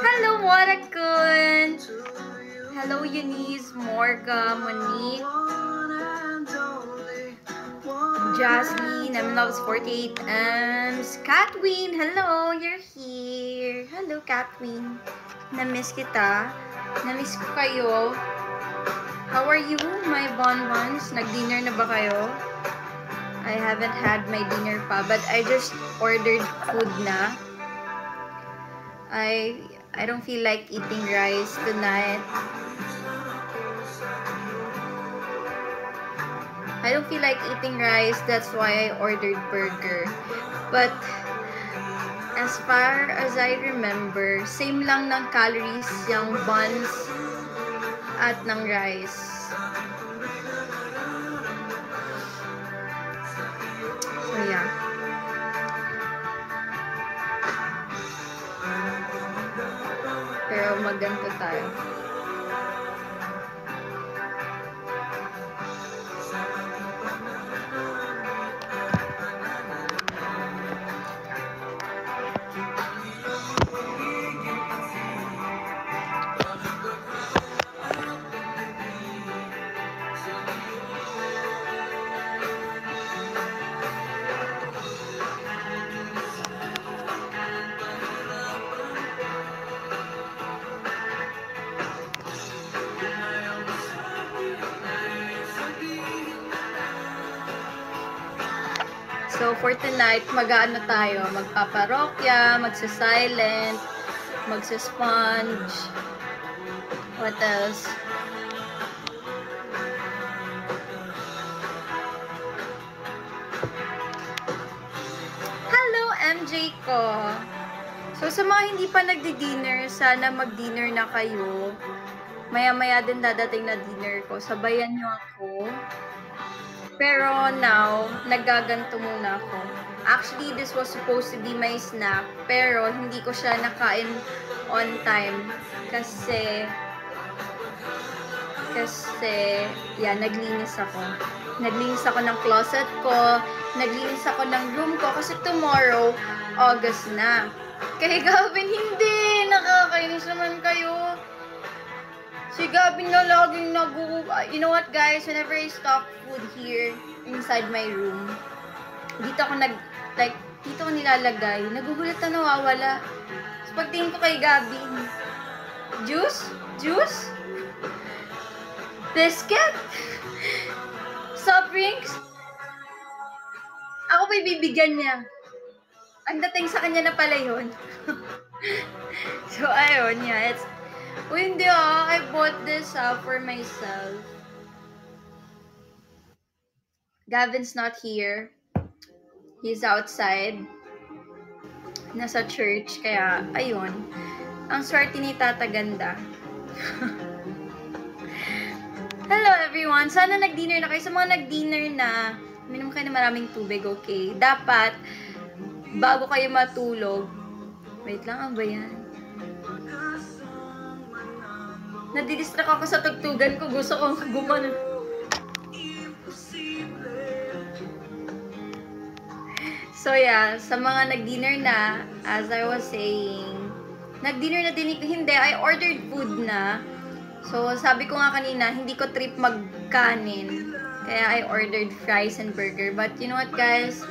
Hello, Warakun! Hello, Eunice, Morga, Monique, Jasmine, Loves 48 M's, Catwin, hello, you're here. Hello, Catwin. Na-miss kita. Na-miss ko kayo. How are you, my bonbons? Nag-dinner na ba kayo? I haven't had my dinner pa, but I just ordered food na. I don't feel like eating rice tonight. I don't feel like eating rice, that's why I ordered burger. But as far as I remember, same lang ng calories yung buns at ng rice. So yeah. Pero magganto tayo. So, for tonight, mag-ano tayo? Magpaparokya, magsa-silent, magsa-sponge. What else? Hello, MJ ko! So, sa mga hindi pa nagdi-dinner, sana mag-dinner na kayo. Maya-maya din dadating na dinner ko. Sabayan nyo ako. Pero now, naggaganto muna ako. Actually, this was supposed to be my snack, pero hindi ko siya nakain on time. Kasi, naglinis ako. Naglinis ako ng closet ko, naglinis ako ng room ko, kasi tomorrow, August na. Kaya Gavin, hindi! Nakakainis naman kayo. Si Gabby na laging you know what, guys? Whenever I stock food here inside my room, dito ko dito ko nilalagay. Nagugulat na nawawala. So, pagtingin ko kay Gabby, juice? Juice? Biscuit? Soft drinks? Ako pa bibigyan niya. Ang dating sa kanya na pala yun. So, ayun, yeah, hindi I bought this for myself. Gavin's not here. He's outside. Nasa church, kaya, ayun. Ang swerte ni Tata Ganda. Hello everyone! Sana nag-dinner na kayo. Sa mga nag-dinner na, minom kayo na maraming tubig, okay? Dapat, bago kayo matulog, wait lang, ang ba yan? Nadidistract ako sa tugtugan ko. Gusto kong gumano. So yeah, sa mga nag-dinner na, as I was saying, nag-dinner na din, hindi, I ordered food na. So sabi ko nga kanina, hindi ko trip magkanin. Kaya I ordered fries and burger. But you know what, guys?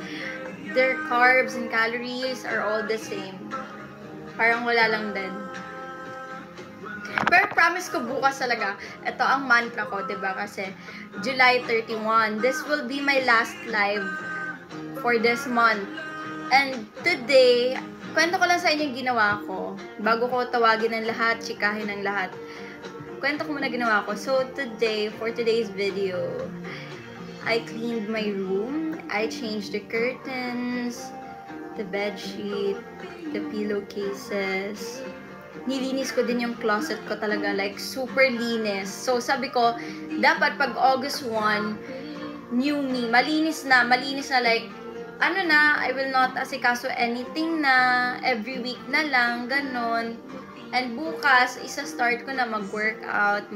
Their carbs and calories are all the same. Parang wala lang din. Pero promise ko bukas talaga, ito ang mantra ko, diba? Kasi July 31, this will be my last live for this month. And today, kwento ko lang sa inyo yung ginawa ko. Bago ko tawagin ng lahat, chikahin ng lahat. Kwento ko muna ginawa ko. So today, for today's video, I cleaned my room. I changed the curtains, the bedsheet, the pillowcases. Nilinis ko din yung closet ko talaga, like super linis. So sabi ko, dapat pag August 1, new me, malinis na like, I will not asikaso anything na, every week na lang, ganon. And bukas, isa-start ko na mag-workout,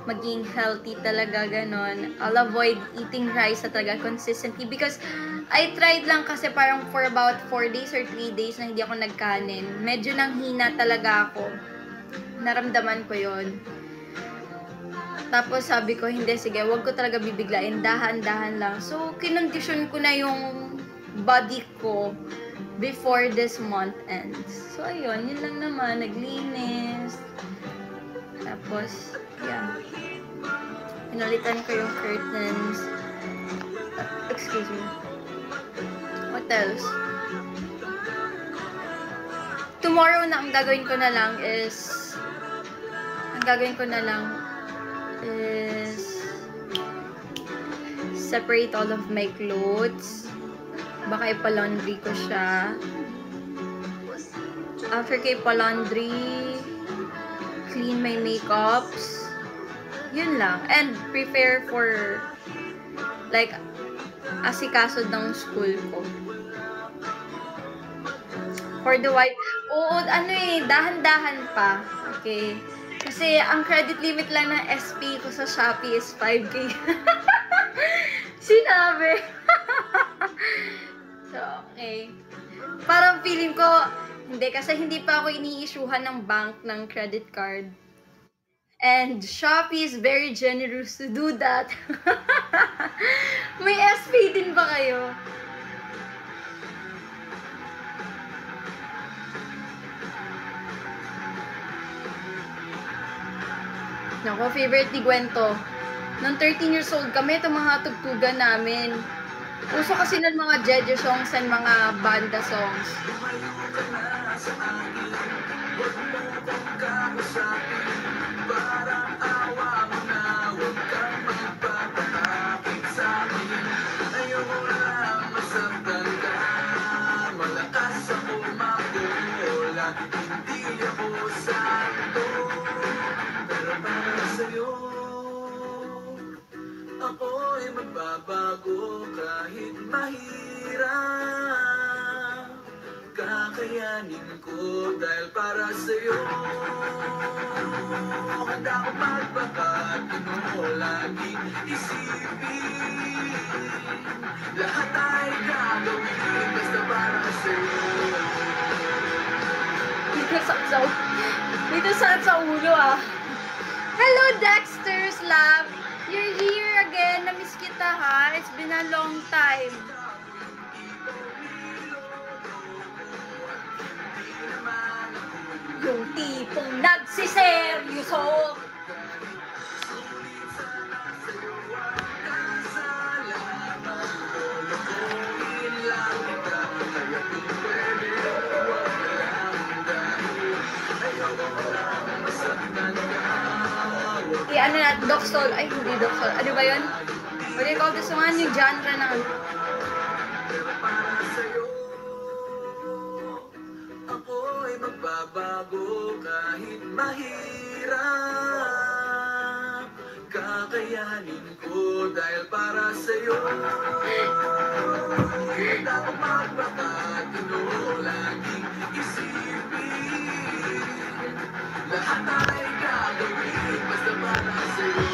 maging healthy talaga, ganon. I'll avoid eating rice na talaga consistently because I tried lang kasi parang for about 4 days or 3 days na hindi ako nagkanin. Medyo nanghina talaga ako. Naramdaman ko yon. Tapos sabi ko, hindi, sige, wag ko talaga bibiglain, dahan-dahan lang. So, kinondisyon ko na yung body ko before this month ends. So, ayun, yun lang naman, naglinis. Tapos, yeah. Pinalitan ko yung curtains. Excuse me. What else? Tomorrow na, ang gagawin ko na lang is separate all of my clothes. Baka ipa-laundry ko siya. After ko ipa-laundry, clean my makeups. Yun lang. And prepare for like asikaso ng school ko. For the white, oo, dahan-dahan pa. Okay. Kasi ang credit limit lang ng SP ko sa Shopee is 5K. Sinabi. So, okay. Parang feeling ko, hindi, kasi hindi pa ako ini-issuehan ng bank ng credit card. And Shopee is very generous to do that. May SP din ba kayo? Nako, favorite ni Gwento. Nung 13 years old kami, itong mga tugtugan namin. Uso kasi ng mga Jeje songs and mga banda songs. Ako'y magbabago kahit mahirap. Kakayanin ko dahil para sa'yo. Handa ko magpapatino, laging isipin. Lahat ay gagawin basta para sa'yo. Dito sa ulo ah. Hello Dexter's Lab! You're here again. Namiss kita ha. It's been a long time. Yung tipong nagsiseryoso. Ano na, Doxol. Ay, hindi Doxol. Ano ba yun? What do you call this one? Yung genre na ano. Ako'y magbabago kahit mahirap. Kakayanin ko dahil para sa'yo. Hindi ako magpapatino, laging isipin. Lahat ay gagawin basta para sa'yo.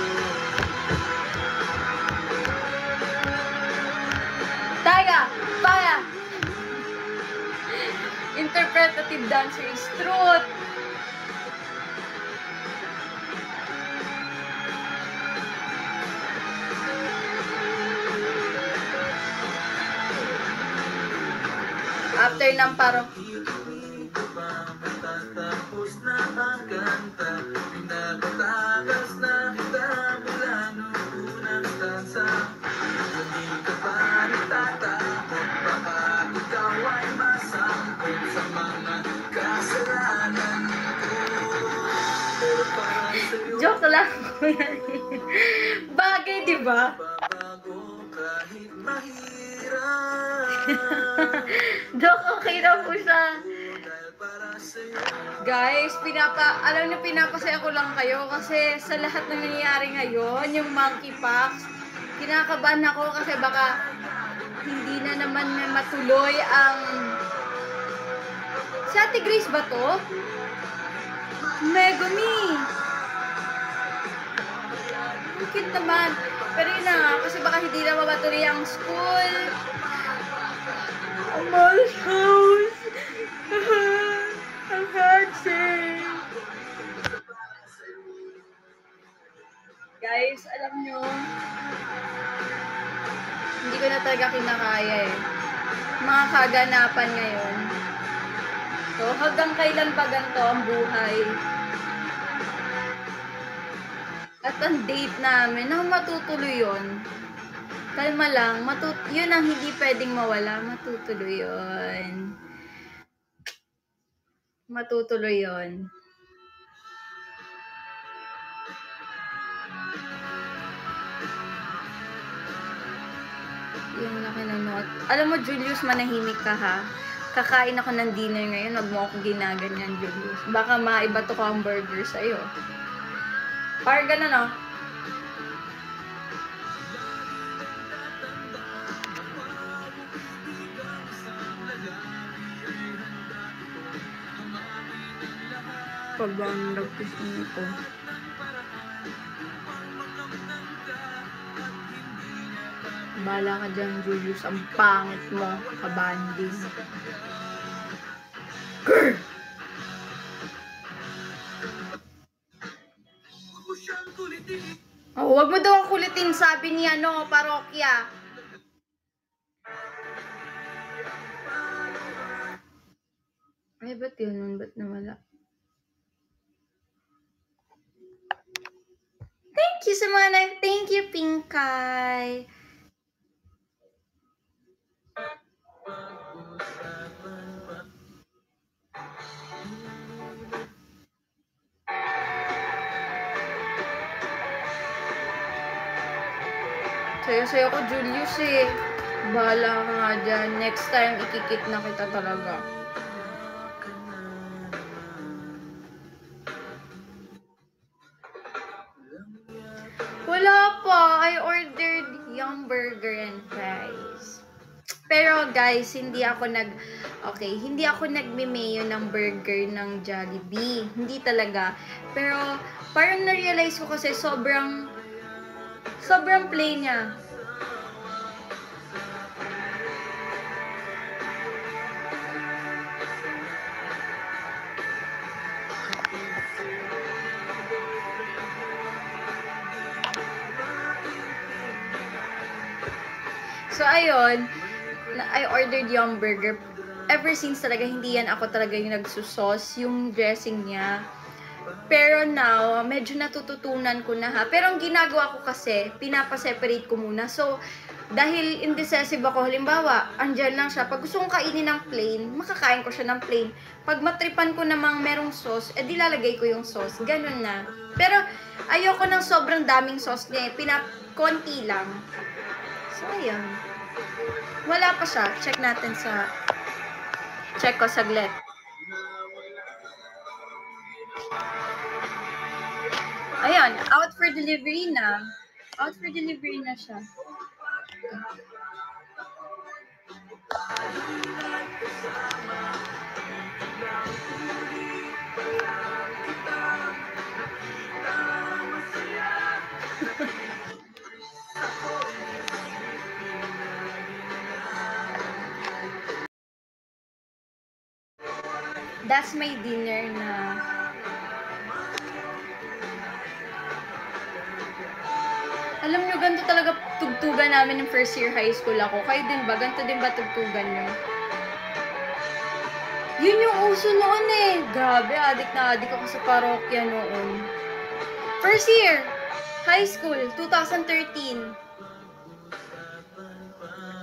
Taiga! Para! Interpretative dancer is truth! After ng parang Tapos na ang kanta, pinagtakas na kita mula nung unang stanza. Hindi ka pa natatakot, baka ikaw ay masangkot sa mga kasalanan ko. Pero para sa'yo, joke lang. Bagay, di ba? babago kahit mahirap. Joke, okay na po siya. Dahil para sa'yo, Guys, alam niyo, pinapasaya ko lang kayo kasi sa lahat ng nangyayari ngayon, yung monkeypox, kinakabahan ako kasi baka hindi na naman matuloy ang... Si Ate Grace ba to? Megumi! cute naman. Pero yun na nga, kasi baka hindi na mabatuloy ang school. Amal's house. Ang heartsick. Guys, alam nyo, hindi ko na talaga kinakaya eh. Mga kaganapan ngayon. So, hanggang kailan ba ganito ang buhay? At ang date namin, matutuloy yun. Kalma lang, yun ang hindi pwedeng mawala, matutuloy yun. Matutuloy yun. Yung laki ng note. Alam mo, Julius, manahimik ka ha. Kakain ako ng dinner ngayon, wag mo ako ginaganyan, Julius. Baka maiba to ka ang burger sa'yo. Parang ganun, no? Pabang nagpisin ito. Bala ka dyan, Julius. Ang pangit mo, kabanding. Grr! Oh, wag mo daw ang kulitin, sabi niya, no, parokya. Ay, ba't yun? Ba't nawala? Thank you sa mga thank you, Pinkay. Sayo-sayo ko, Julius eh. Bahala ka nga dyan. Next time, ikikit na kita talaga. Wala pa. I ordered yung burger and fries. Pero guys, hindi ako nagme-mayo ng burger ng Jollibee. Hindi talaga. Pero parang na-realize ko kasi sobrang plain niya. So, ayun, I ordered yung burger. Ever since talaga, hindi yan ako talaga yung nagsusos, yung dressing niya. Pero now, medyo natututunan ko na ha. Pero ang ginagawa ko kasi, pinapaseparate ko muna. So, dahil indecisive ako, halimbawa, andyan lang siya. Pag gusto kong kainin ng plain, makakain ko siya ng plain. Pag matripan ko namang merong sauce, edi lalagay ko yung sauce. Ganun na. Pero, ayoko ng sobrang daming sauce niya eh. Konti lang. So, ayan. Wala pa siya. Check natin sa... Check ko saglit. Ayan. Out for delivery na. Out for delivery na siya. That's my dinner na. Alam nyo, ganito talaga tugtugan namin ng first year high school ako. Kayo din ba? Ganito din ba tugtugan nyo? Yun yung uso noon eh. Grabe, adik na adik ako sa parokya noon. First year high school, 2013.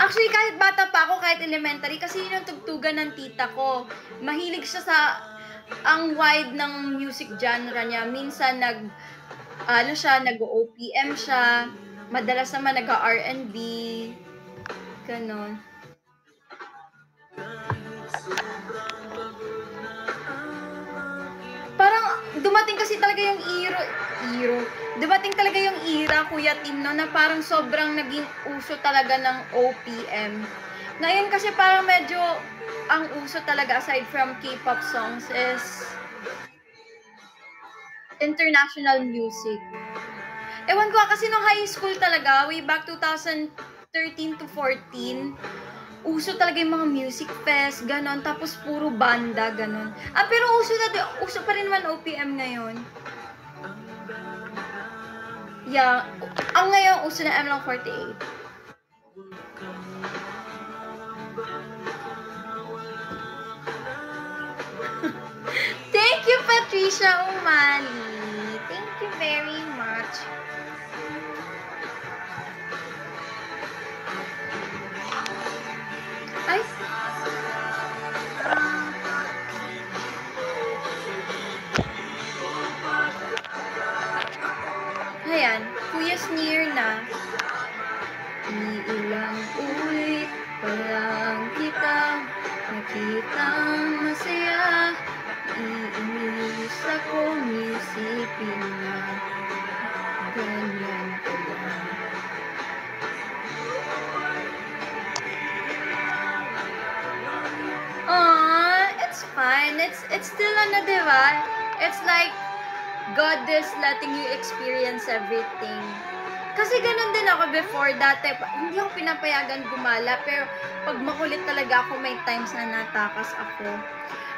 Actually, kahit bata pa ako, kahit elementary, kasi yun yung tugtugan ng tita ko. Mahilig siya sa ang wide ng music genre niya. Minsan nag-OPM siya. Madalas naman nag-R&B. Ganon. Parang dumating kasi talaga yung dumating talaga yung era, Kuya Tim, no, na parang sobrang naging uso talaga ng OPM. Ngayon kasi parang medyo ang uso talaga aside from K-pop songs is international music. Ewan ko kasi nung high school talaga, way back 2013 to 14, uso talaga yung mga music fest, ganon. Tapos puro banda, ganon. Pero uso pa rin naman OPM ngayon. Yeah. Ang ngayon, uso na M48. Thank you, Patricia Umali. Thank you very much. Ay. Ayan, Kuya's near na. Iilang ulit pa lang kita nakitang masaya. Iinis akong isipin na ganyan ka lang. It's fine. It's still diba? It's like God is letting you experience everything. Kasi ganun din ako before, dati, hindi ako pinapayagan gumala, pero pag makulit talaga ako, may times na natakas ako.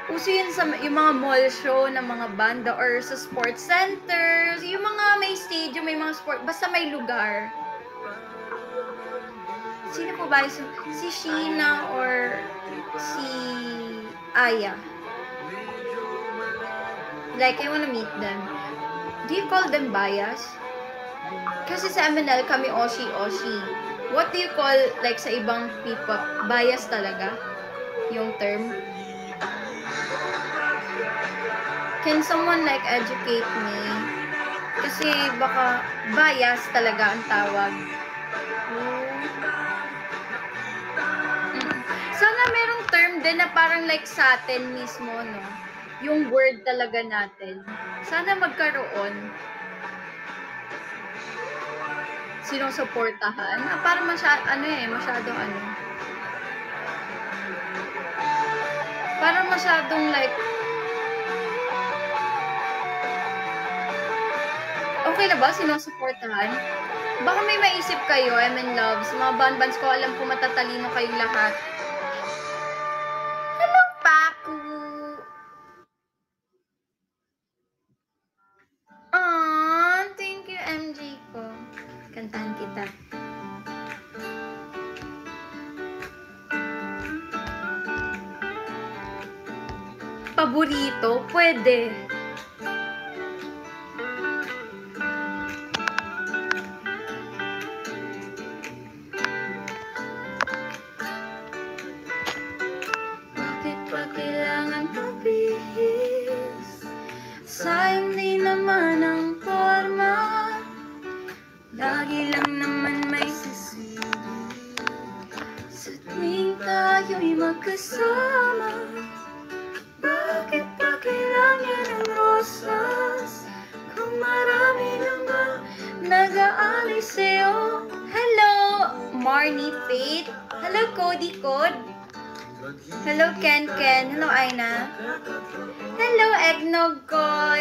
Uso yun sa yung mga mall show ng mga banda or sa sports centers, yung mga may stadium, may mga sport, basta may lugar. Sino po ba? Si Sheena or si Aya? Like, I wanna meet them. Do you call them bias? Kasi sa MNL kami Oshi-Oshi. What do you call, like, sa ibang people? Bias talaga? Yung term? Can someone, like, educate me? Kasi baka bias talaga ang tawag. Sana merong term din na parang like sa atin mismo, no? Yung word talaga natin. Sana magkaroon. Sinong suportahan? Parang masyadong parang masyadong like, okay na ba? Sinusuportahan? Baka may maisip kayo, loves. Mga bands ko, alam ko matatalino kayong lahat. Hello, Paku! Thank you, MJ ko. Kantahan kita. Paborito? Pwede. Bakit pa kailangan pabihis? Sayang din naman ang forma. Lagi lang naman may sisili sa tuwing tayo'y magkasama. Bakit pa kailangan ng rosas kung marami naman nag-aalay sa'yo? Hello, Marnie Faith. Hello, Cody Code. Hello, Ken Ken. Hello, Aina. Hello, Eggnog ko.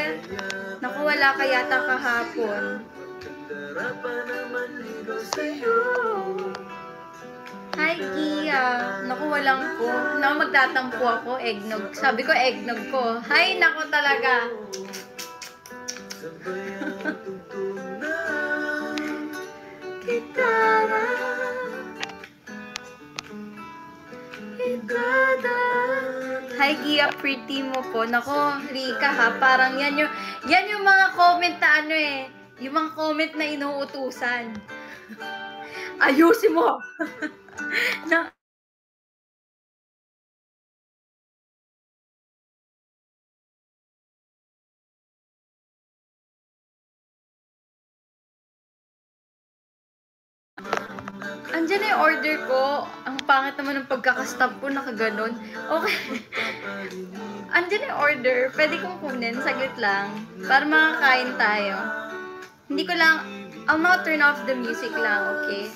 Naku, wala ka yata kahapon. Hi, Kia. Naku, walang ko. Naku, magtatampo ako, Eggnog. Sabi ko, Eggnog ko. Hi, naku talaga. Gitara. Hi, Gia, pretty mo po. Nako, Rika ha, parang yan yung mga comment na yung mga comment na inuutusan. Ayusin mo! na, Andiyan na yung order ko. Ang pangit naman ng pagkakastab ko, nakaganon. Okay. Andiyan na yung order. Pwede kong kunin, saglit lang. Para makakain tayo. Hindi ko lang, I'll not turn off the music lang, okay?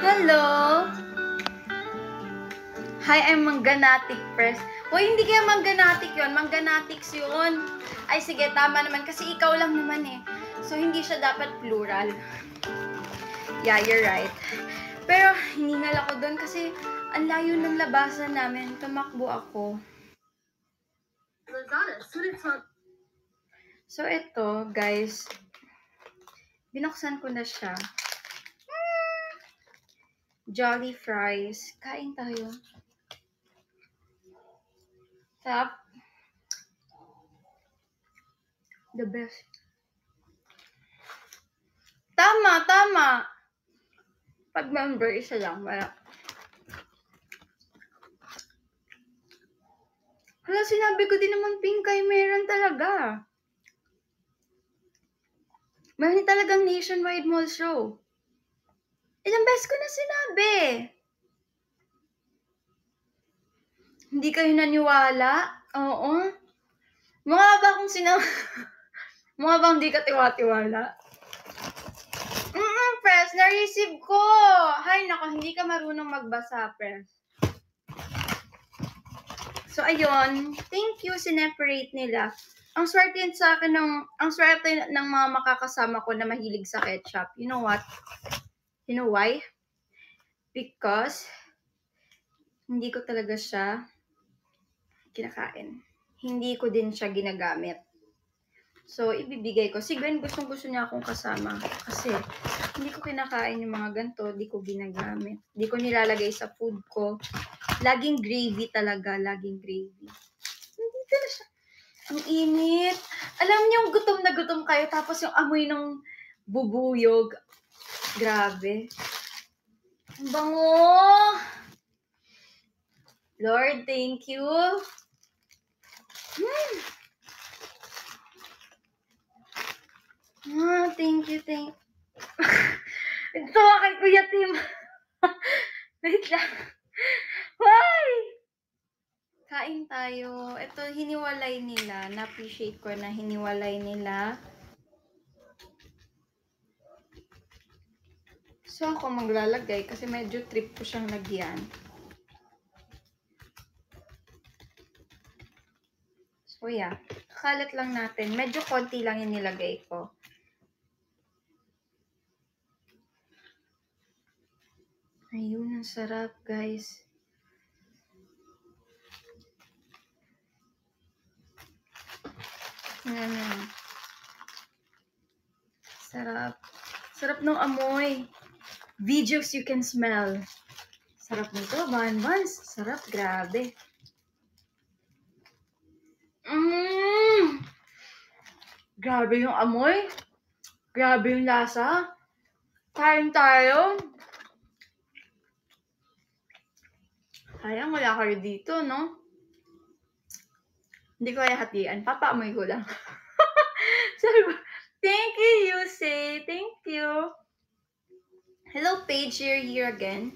Hello! Hi, I'm Mangganatic Press. Hoy, hindi kaya Mangganatic yun. Mangganatics yun. Ay, sige, tama naman. Kasi ikaw lang naman eh. So, hindi siya dapat plural. Yeah, you're right. Pero, hiningal ako doon kasi ang layo ng labasan namin. Tumakbo ako. So, ito, guys. Binuksan ko na siya. Jolly fries. Kain tayo. Tap. The best. Tama, tama. Pag member, isa lang. Wala. Hala, sinabi ko din naman Pinkay, meron talaga. Meron talagang nationwide mall show. Ilang beses ko na sinabi. Hindi kayo naniwala? Oo. Mga ba kung mga bang hindi ka tiwa-tiwala? Press, na-receive ko. Hay, nako, hindi ka marunong magbasa, Press. So, ayun. Thank you, sineparate nila. Ang swerte sa akin ang swerte ng mga makakasama ko na mahilig sa ketchup. You know what? You know why? Because hindi ko talaga siya kinakain. Hindi ko din siya ginagamit. So, ibibigay ko. Si Gwen, gustong-gusto niya akong kasama. Kasi, hindi ko kinakain yung mga ganito. Hindi ko ginagamit. Hindi ko nilalagay sa food ko. Laging gravy talaga. Laging gravy. Hindi talaga siya. Ang init. Alam niyo, gutom na gutom kayo. Tapos yung amoy ng bubuyog. Grabe. Ang bango. Lord, thank you. Thank you. Ito kay Kuya Tim. Wait lang. Why? Kain tayo. Ito, hiniwalay nila. Na-appreciate ko na hiniwalay nila. So, ako maglalagay kasi medyo trip ko siyang lagyan. So, yeah. Kalat lang natin. Medyo konti lang yung nilagay ko. Ayun, ang sarap, guys. Ayan. Sarap. Sarap ng amoy. Videos you can smell. Sarap nito, buns. Sarap, grabe. Grabe yung amoy. Grabe yung lasa. Kain tayo. Sayang, wala kayo dito, no? Hindi ko kaya hatian. Papaamoy ko lang. Sabi ko, thank you, Yusei. Thank you. Hello, Paige. You're here again.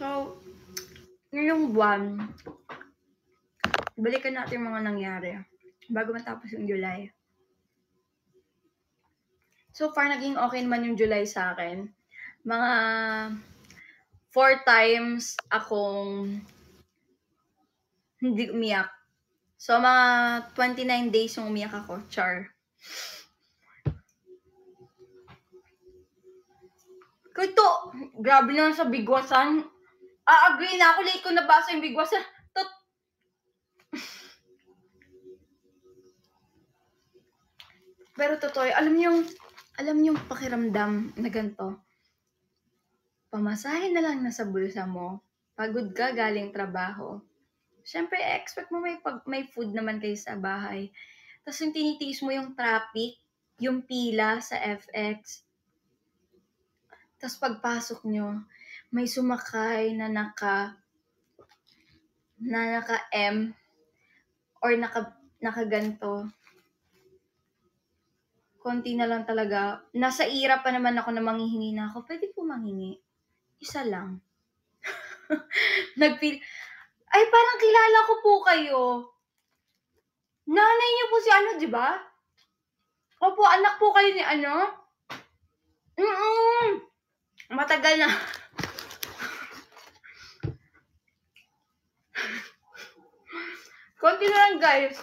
So, ngayong buwan, balikan natin yung mga nangyari bago matapos yung July. So far, naging okay naman yung July sa akin. Mga 4 times akong hindi umiyak. So, mga 29 days yung umiyak ako. Char. Ito, grabe naman sa bigwasan. Agree na ako. Late ko nabasa yung bigwasan. Pero totoo, alam niyo yung pakiramdam na ganito. Pamasahe na lang nasa bulsa mo. Pagod ka galing trabaho. Siyempre, expect mo may food naman kayo sa bahay. Tapos yung tinitiis mo yung traffic, yung pila sa FX. Tapos pagpasok nyo, may sumakay na naka-M or naka-ganto. Konti na lang talaga. Nasa ira pa naman ako na manghihingi na ako. Pwede po manghingi. Isa lang. Nag-feel, ay parang kilala ko po kayo. Nanay niyo po si ano, di ba? Opo, anak po kayo ni ano? Matagal na. Konti na lang, guys.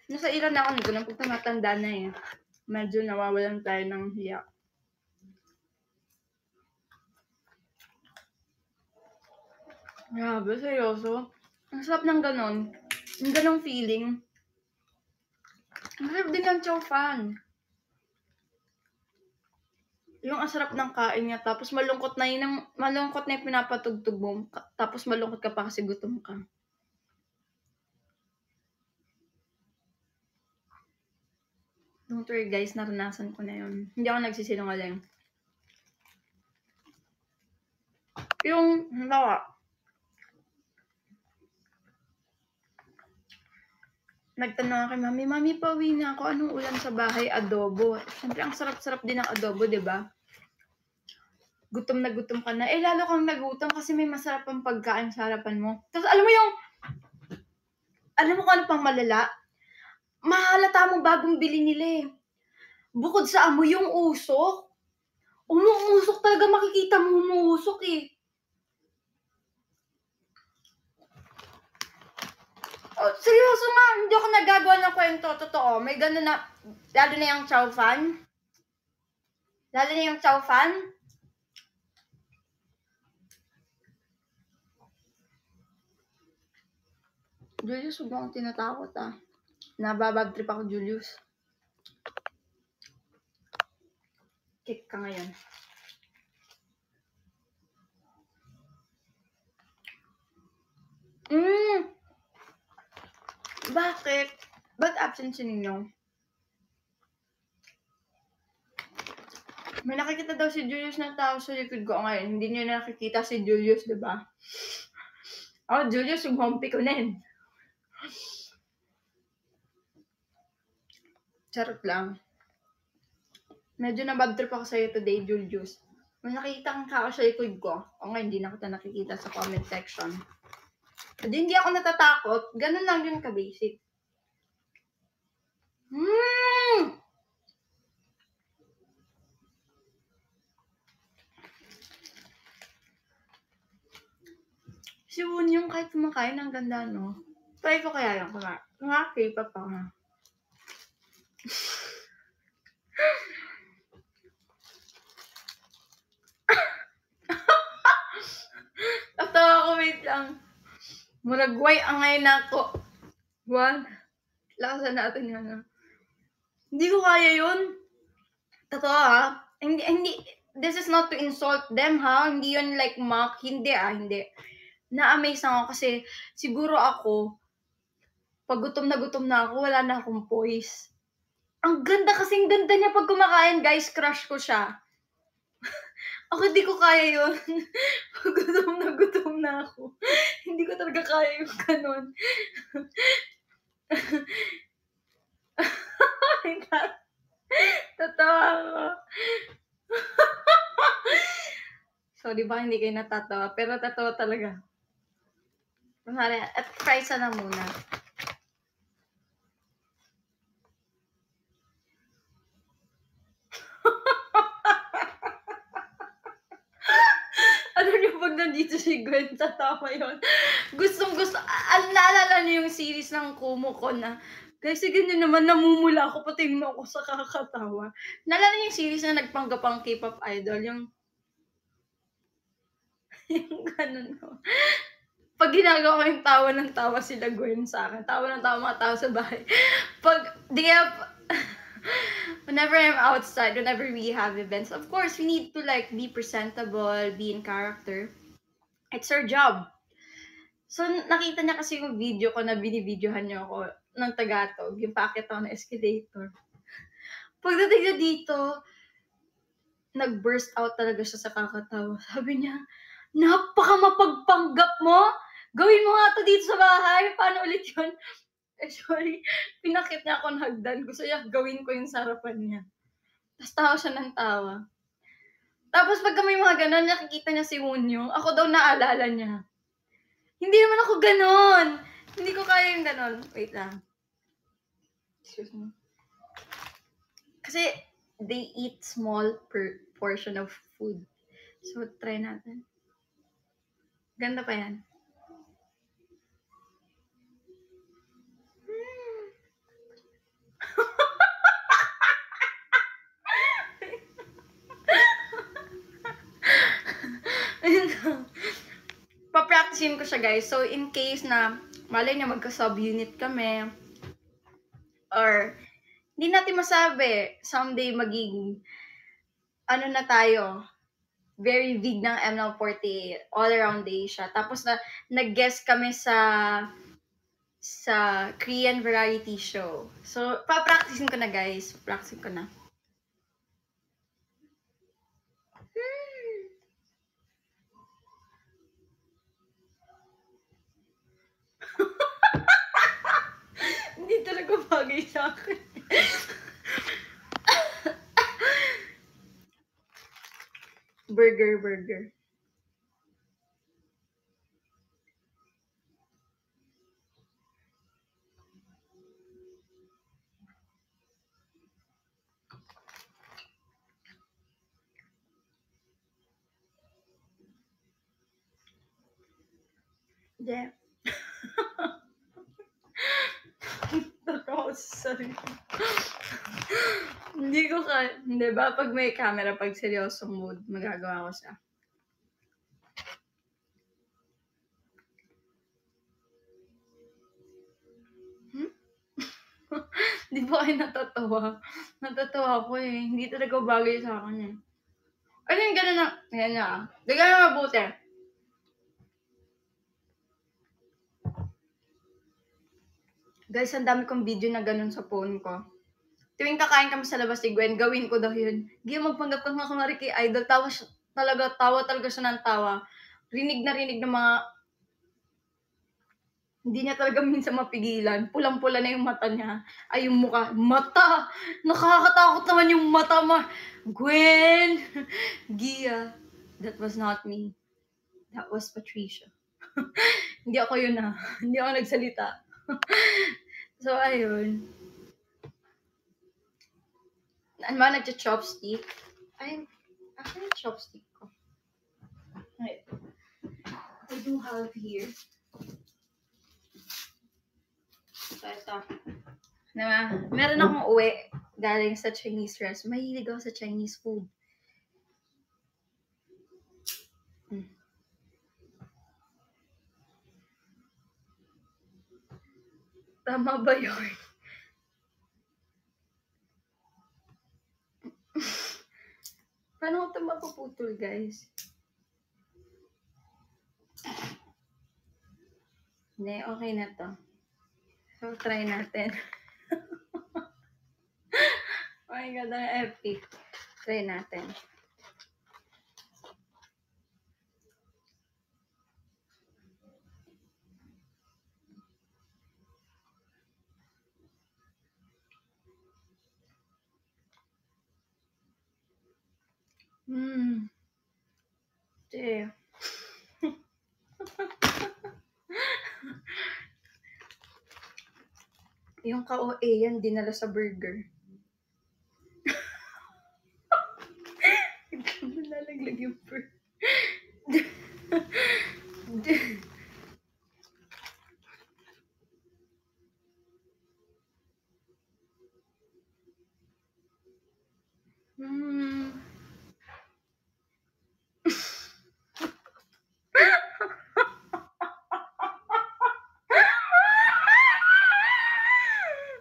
Nasa ilan na ako nito nang pagtamatanda na eh. Medyo nawawalan tayo ng hiya. Grabe, seryoso. Ang sarap ng ganon. Ang ganong feeling. Ang sarap din ng chow fan. Yung ang sarap ng kain niya, tapos malungkot na yung pinapatugtog mo, tapos malungkot ka pa kasi gutom ka. Don't worry guys, naranasan ko na yun. Hindi ako nagsisinungaling. Yung, halimbawa, nagtanong ako kay Mami, Mami, pauwi na ako. Anong ulam sa bahay? Adobo. Siyempre, ang sarap-sarap din ng adobo, di ba? Gutom na gutom ka na. Eh, lalo kang nagutom kasi may masarap pang pagkain sa harapan mo. Tapos, alam mo kung ano pang malala? Mahalata mo bagong bili nila eh. Bukod sa amoy yung usok. Umuusok talaga, makikita mo umuusok eh. Oh, seryoso nga, hindi ako nagagawa ng kwento. Totoo, may gano'n na, lalo na yung chow fan. Julius, huwag mo akong tinatakot ah. Nababag trip ako, Julius. Kick ka ngayon. Bakit? Ba't absent si ninyo? May nakikita daw si Julius na tao sa likod ko ngayon. Hindi niyo nakikita si Julius, di ba? Oh, Julius, humompi ko na yun. Charot lang. Medyo nabag trip ako sa'yo today, Julius. May nakikita kang kao sa likod ko. O nga, hindi na kita nakikita sa comment section. Hindi ako natatakot. Ganun lang yun ka-basic. Si Woon yung kahit kumakain, ang ganda, no? Try ko kaya yung kumain. Nga, K-pop pa nga. Tatawa ko, wait lang. Muragway ang ngayon ako. One. Lakasan natin yun. Hindi ko kaya yun. Totoo ha. Hindi. This is not to insult them ha. Hindi yun like mock. Hindi. Na-amaze lang ako kasi siguro ako, pag gutom na ako, wala na akong voice. Ang ganda kasing ganda niya pag kumakain, guys. Crush ko siya. Ako hindi ko kaya yun. Pag gutom na ako. Hindi ko talaga kaya yung ganun. Totoo ako. Sorry ba hindi kayo natatawa, pero totoo talaga. At try sana muna. Ano niyo pag nandito si Gwen, tatawa yun. Gustong-gusto. Naalala niyo yung series ng Kumu ko na, guys, sige nyo naman, namumula ako, pati mo ako sa kakatawa. Naalala niyo yung series na nagpanggapang K-pop idol, yung ganun ko. Pag ginagawa ko yung tawa ng tawa sila Gwen sa akin, tawa ng tawa mga tao sa bahay. Whenever I'm outside, whenever we have events, of course, we need to like be presentable, be in character. It's our job. So, nakita niya kasi yung video ko na binibidyohan niya ako ng Tagatog, yung paakit ako ng escalator. Pagdating niya dito, nag-burst out talaga siya sa kakatawa. Sabi niya, napaka-mapagpanggap mo! Gawin mo nga to dito sa bahay! Paano ulit yun? Sorry, pinakit niya ako ng hagdan. Gusto niya gawin ko yung sarapan niya. Tapos tawa siya ng tawa. Tapos pagka may mga ganon, nakikita niya si Wonyo, ako daw naalala niya. Hindi naman ako ganon! Hindi ko kaya yung ganon. Wait lang. Excuse me. Kasi they eat small portion of food. So, try natin. Ganda pa yan. Pa-practicein ko siya, guys. So, in case na malay niya magka-sub-unit kami, or hindi natin masabi, someday maging ano na tayo, very big ng ML48 all around Asia. Tapos na nag-guest kami sa Korean variety show. So, pa-practicein ko na, guys. Pa-practicein ko na. Hindi talaga bagay sa akin. Burger. Yeah. Totoo sa sarili. Hindi ko hindi ba pag may camera, pag seryosong mood, magagawa ko siya. Di ba kayo natatawa? Natatawa ako eh. Hindi talaga bagay sa akin eh. Ano yung gano'n na? Ayan na. Di ka na mabuti. Guys, ang dami kong video na gano'n sa phone ko. Tuwing kakain kami sa labas ni Gwen, gawin ko daw yun. Gaya magpanggap ka nga kunwari kay Idol. Tawa talaga siya ng tawa. Rinig na rinig ng mga... Hindi niya talaga minsan mapigilan. Pulang-pula na yung mata niya. Ay, yung mukha. Mata! Nakakatakot naman yung mata mo. Gwen! Gia. That was not me. That was Patricia. Hindi ako yun ah. Hindi ako nagsalita. So, ayun. Ano ba, nagcha-chopstick? Ay, akin yung chopstick ko. Wait. I do have here. Ito. Meron akong uwi galing sa Chinese restaurant. Mahilig ako sa Chinese food. Tama ba yun? Paano ko ito mapuputol, guys? Hindi, okay na to. So, try natin. Oh my God, ang epic. Try natin. Yeah. Yung ka-OA yan, dinala sa burger. Nalaglag yung burger.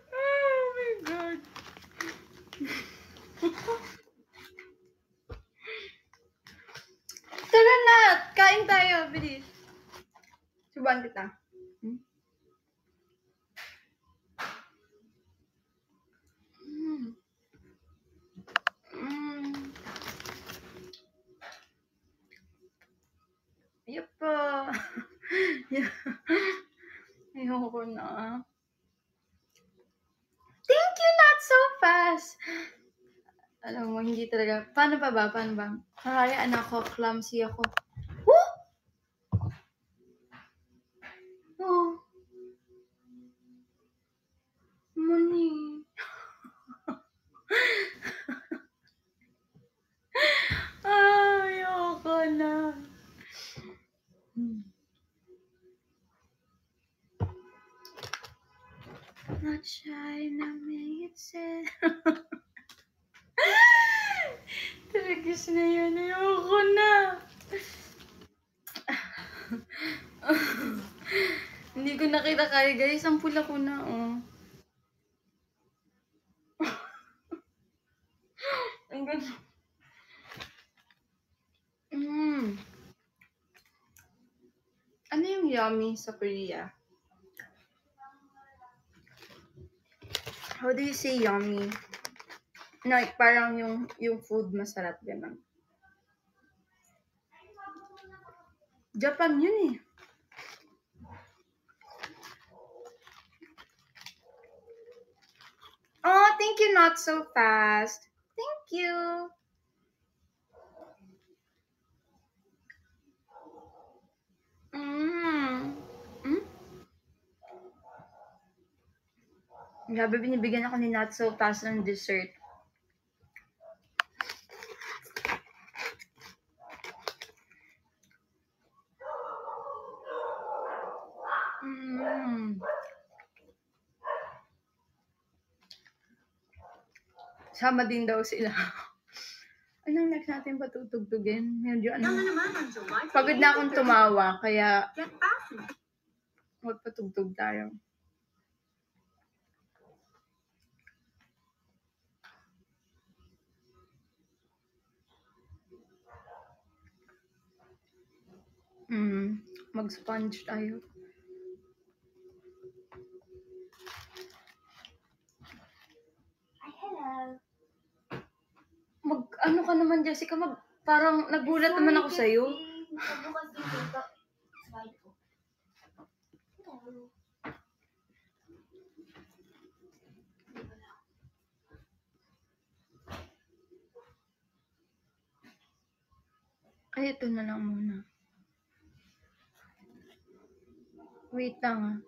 Oh my God. Tara na! Kain tayo, bilis. Subuhan kita. Yapa. Ayoko na. Thank you, not so fast. Alam mo, hindi talaga. Paano ba? Nakari anak ko, clumsy ako. Woo! Oh. Money. not shy na may itse. Talagas na yan. Ayoko na. Hindi ko nakita kaya guys. Ang pula ko na, oh. Ang ganda. Ano yung yummy sa Korea? How do you say yummy? Like, parang yung food masarap, gano'n. Japan yun eh. Oh, thank you, not so fast. Thank you. Grabe, binibigyan ako ni Not So Fast ng dessert. Sama din daw sila. Anong next natin patutugtugin? Medyo ano. Pagod na akong tumawa, kaya magpatugtog tayo. Mag-sponge tayo. Ay, hello. Ano ka naman, Jessica? Parang nagulat naman ako sa'yo. Nakabukas dito ito. Slide ko. Hello. Ay, ito na lang muna. Wait lang ah.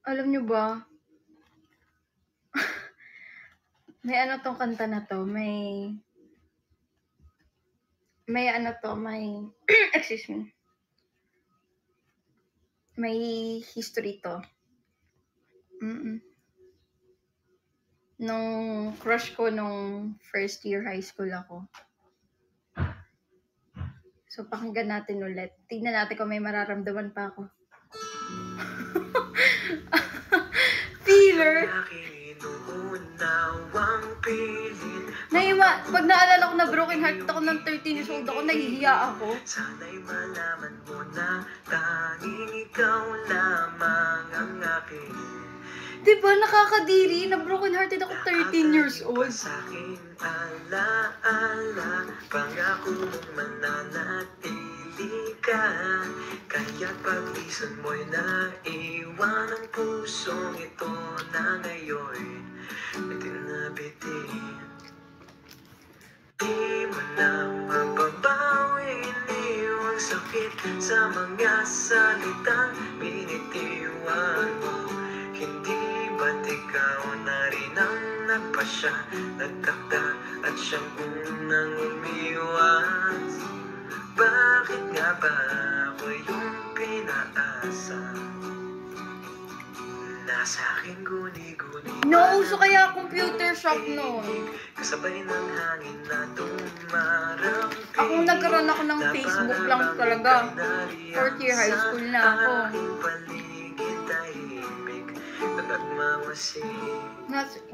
Alam nyo ba? May ano tong kanta na to. May ano to. Excuse me. May history to. Nung crush ko nung first year high school ako. So, pakinggan natin ulit. Tignan natin kung may mararamdaman pa ako. Feeler! Pag naalala ko na broken heart ako ng 13 years old ako, nahihiya ako. Sana'y malaman mo na tanging ikaw lamang ang akin. Diba, nakakadiri na broken hearted ako 13 years old. Sa'king alaala, pangako mong mananatili ka. Kaya pag-isan mo'y naiwan ang pusong ito na ngayon itinabitin. Di mo na mababawi, iniwang sakit sa mga salitang binitiwan mo. Hindi ba't ikaw na rin ang nagpasya, nagtakda at siyang unang umiwas? Bakit nga ba ako yung pinaasa? Nasa aking guni-guni. Nauso kaya computer shop noon. Kasabay ng hangin na dumarang. Ako nagkaroon ako ng Facebook lang talaga. 4th year high school na ako.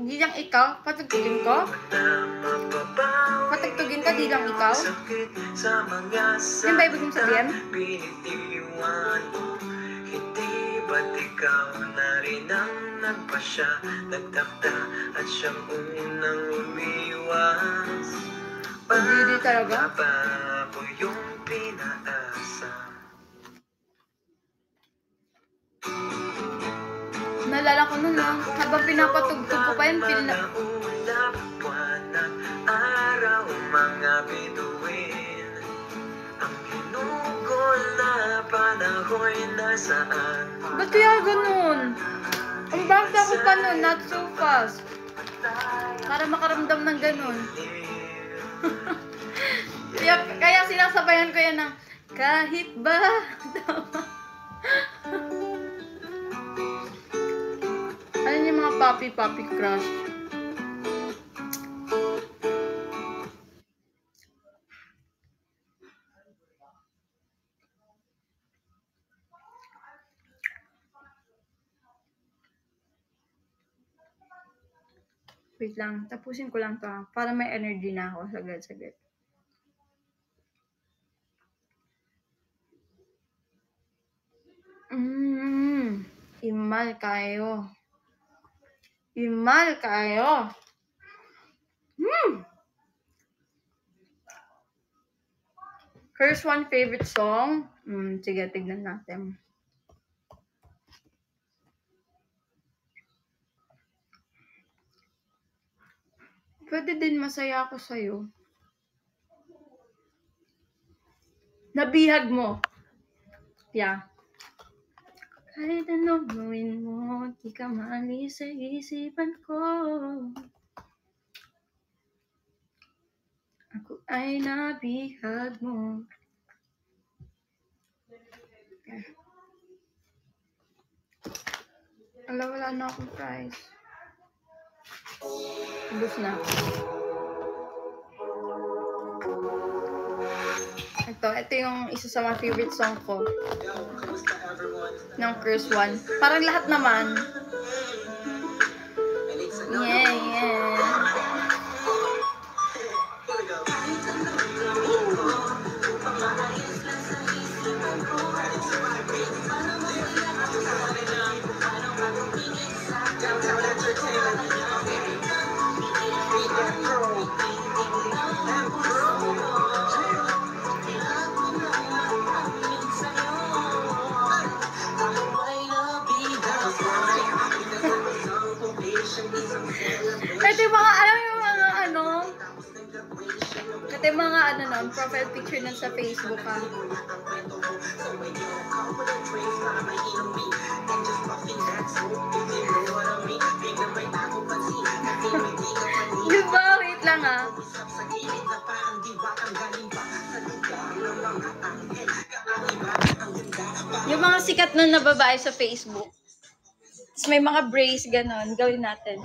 Di lang ikaw? Patugtugin ko? Patugtugin ka, di lang ikaw? Yan ba ibig mong sabihin? Hindi ba't ikaw na rin ang nagpasya, nagtakda at siyang unang umiwas? Hindi talaga? Ba ako yung pinaasa? Naalala ko nun habang pinapatugtog ko pa yun, Ulap, buwan araw, mga bituin. Ang ginugol na panahoy nasaan? Ba't kaya ganun? Ang bakit ako pa nun, not so fast. Para makaramdam ng ganun. Kaya sinasabayan ko yan ng Kahit ba? Ano yung mga puppy crush? Wait lang, tapusin ko lang to para may energy na ako. Saglit. Imal kayo. First one favorite song? Sige, tignan natin. Pwede din masaya ako sa'yo. Nabihag mo. Yeah. Kahit anong gawin mo, di ka maalis sa isipan ko. Ako ay nabihag mo. Okay. Wala na akong prize. Ubus na. Ito yung isa sa mga favorite song ko. Ng Curse One. Parang lahat naman. Yeah. Ito yung mga, alam yung mga ito yung mga profile picture nun sa Facebook ha. Diba? Wait lang ha. Yung mga sikat nun na babae sa Facebook. Tapos may mga brace, ganon. Gawin natin.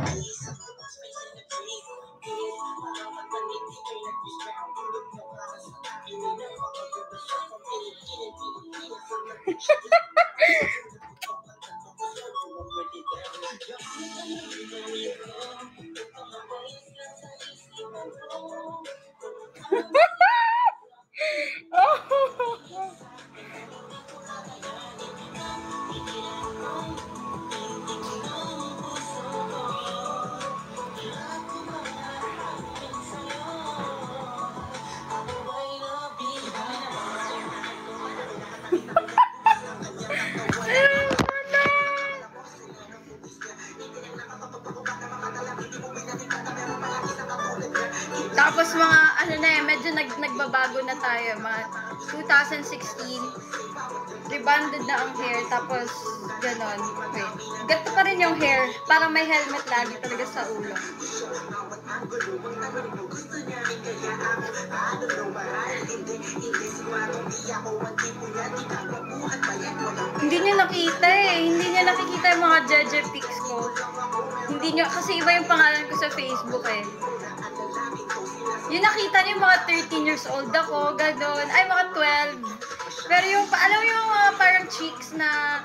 Tapos mga medyo nagbabago na tayo, mga 2016, rebonded na ang hair, tapos ganon. Okay. Ganito pa rin yung hair, parang may helmet lagi talaga sa ulo. Hindi niya nakita hindi niya nakikita yung mga Jeje pics ko. Hindi niya, kasi iba yung pangalan ko sa Facebook Yung nakita niyo mga 13 years old ako, gano'n. Ay, mga 12. Pero yung, alam mo yung mga parang cheeks na,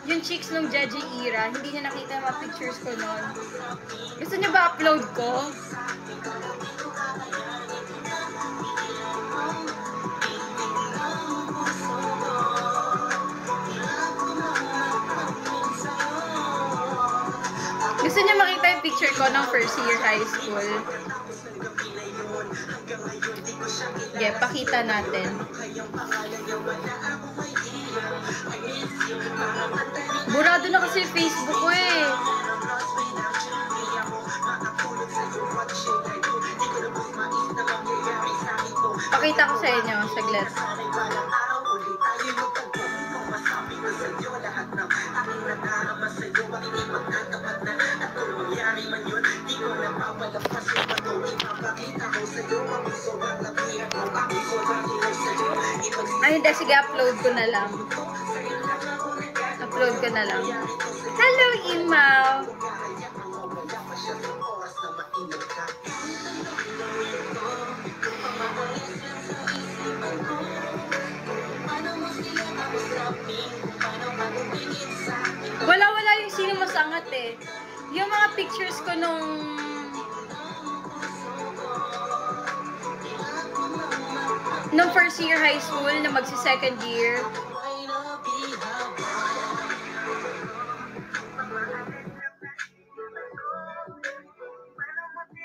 yung cheeks nung Jeje era, hindi niya nakita yung mga pictures ko noon. Gusto niyo ba upload ko? Gusto niyo makita yung picture ko nung first year high school? Okay, pakita natin. Burado na kasi Facebook ko Pakita ko sa inyo, saglit. Ay, hindi. Sige, upload ko na lang. Upload ko na lang. Hello, Imaw! Wala yung sino masangat eh. Yung mga pictures ko nung first year high school na magsi-second year.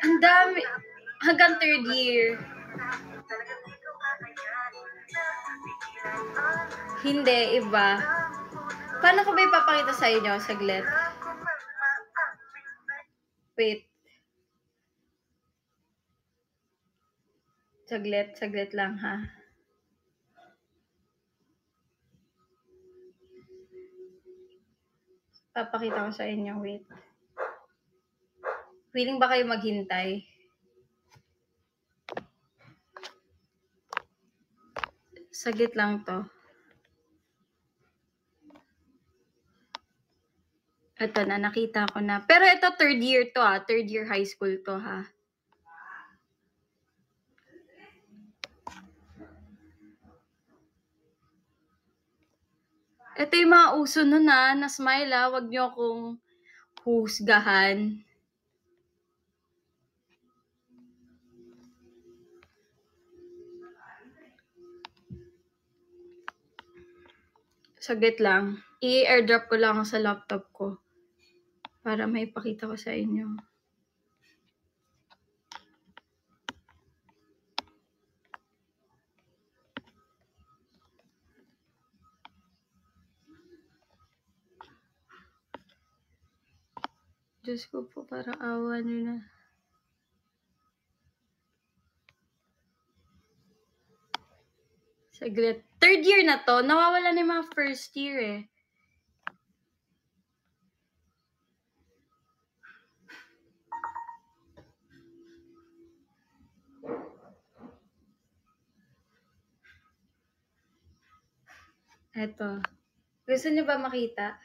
Ang dami. Hanggang third year. Hindi, iba. Paano ko ba ipapakita sa inyo? Saglit. Wait. Saglit lang ha. Papakita ko sa inyo, wait. Willing ba kayo maghintay? Saglit lang to. Ito na, nakita ko na. Pero ito third year to ha. Third year high school to ha. Ito yung mga uso nun ha. Na-smile ha. Huwag niyo akong husgahan. Saglit lang. I-airdrop ko lang sa laptop ko. Para may pakita ko sa inyo. Diyos ko po, parang awa nyo na. Saglit. Third year na to. Nawawala na yung mga first year eh. Eto. Gusto niyo ba makita?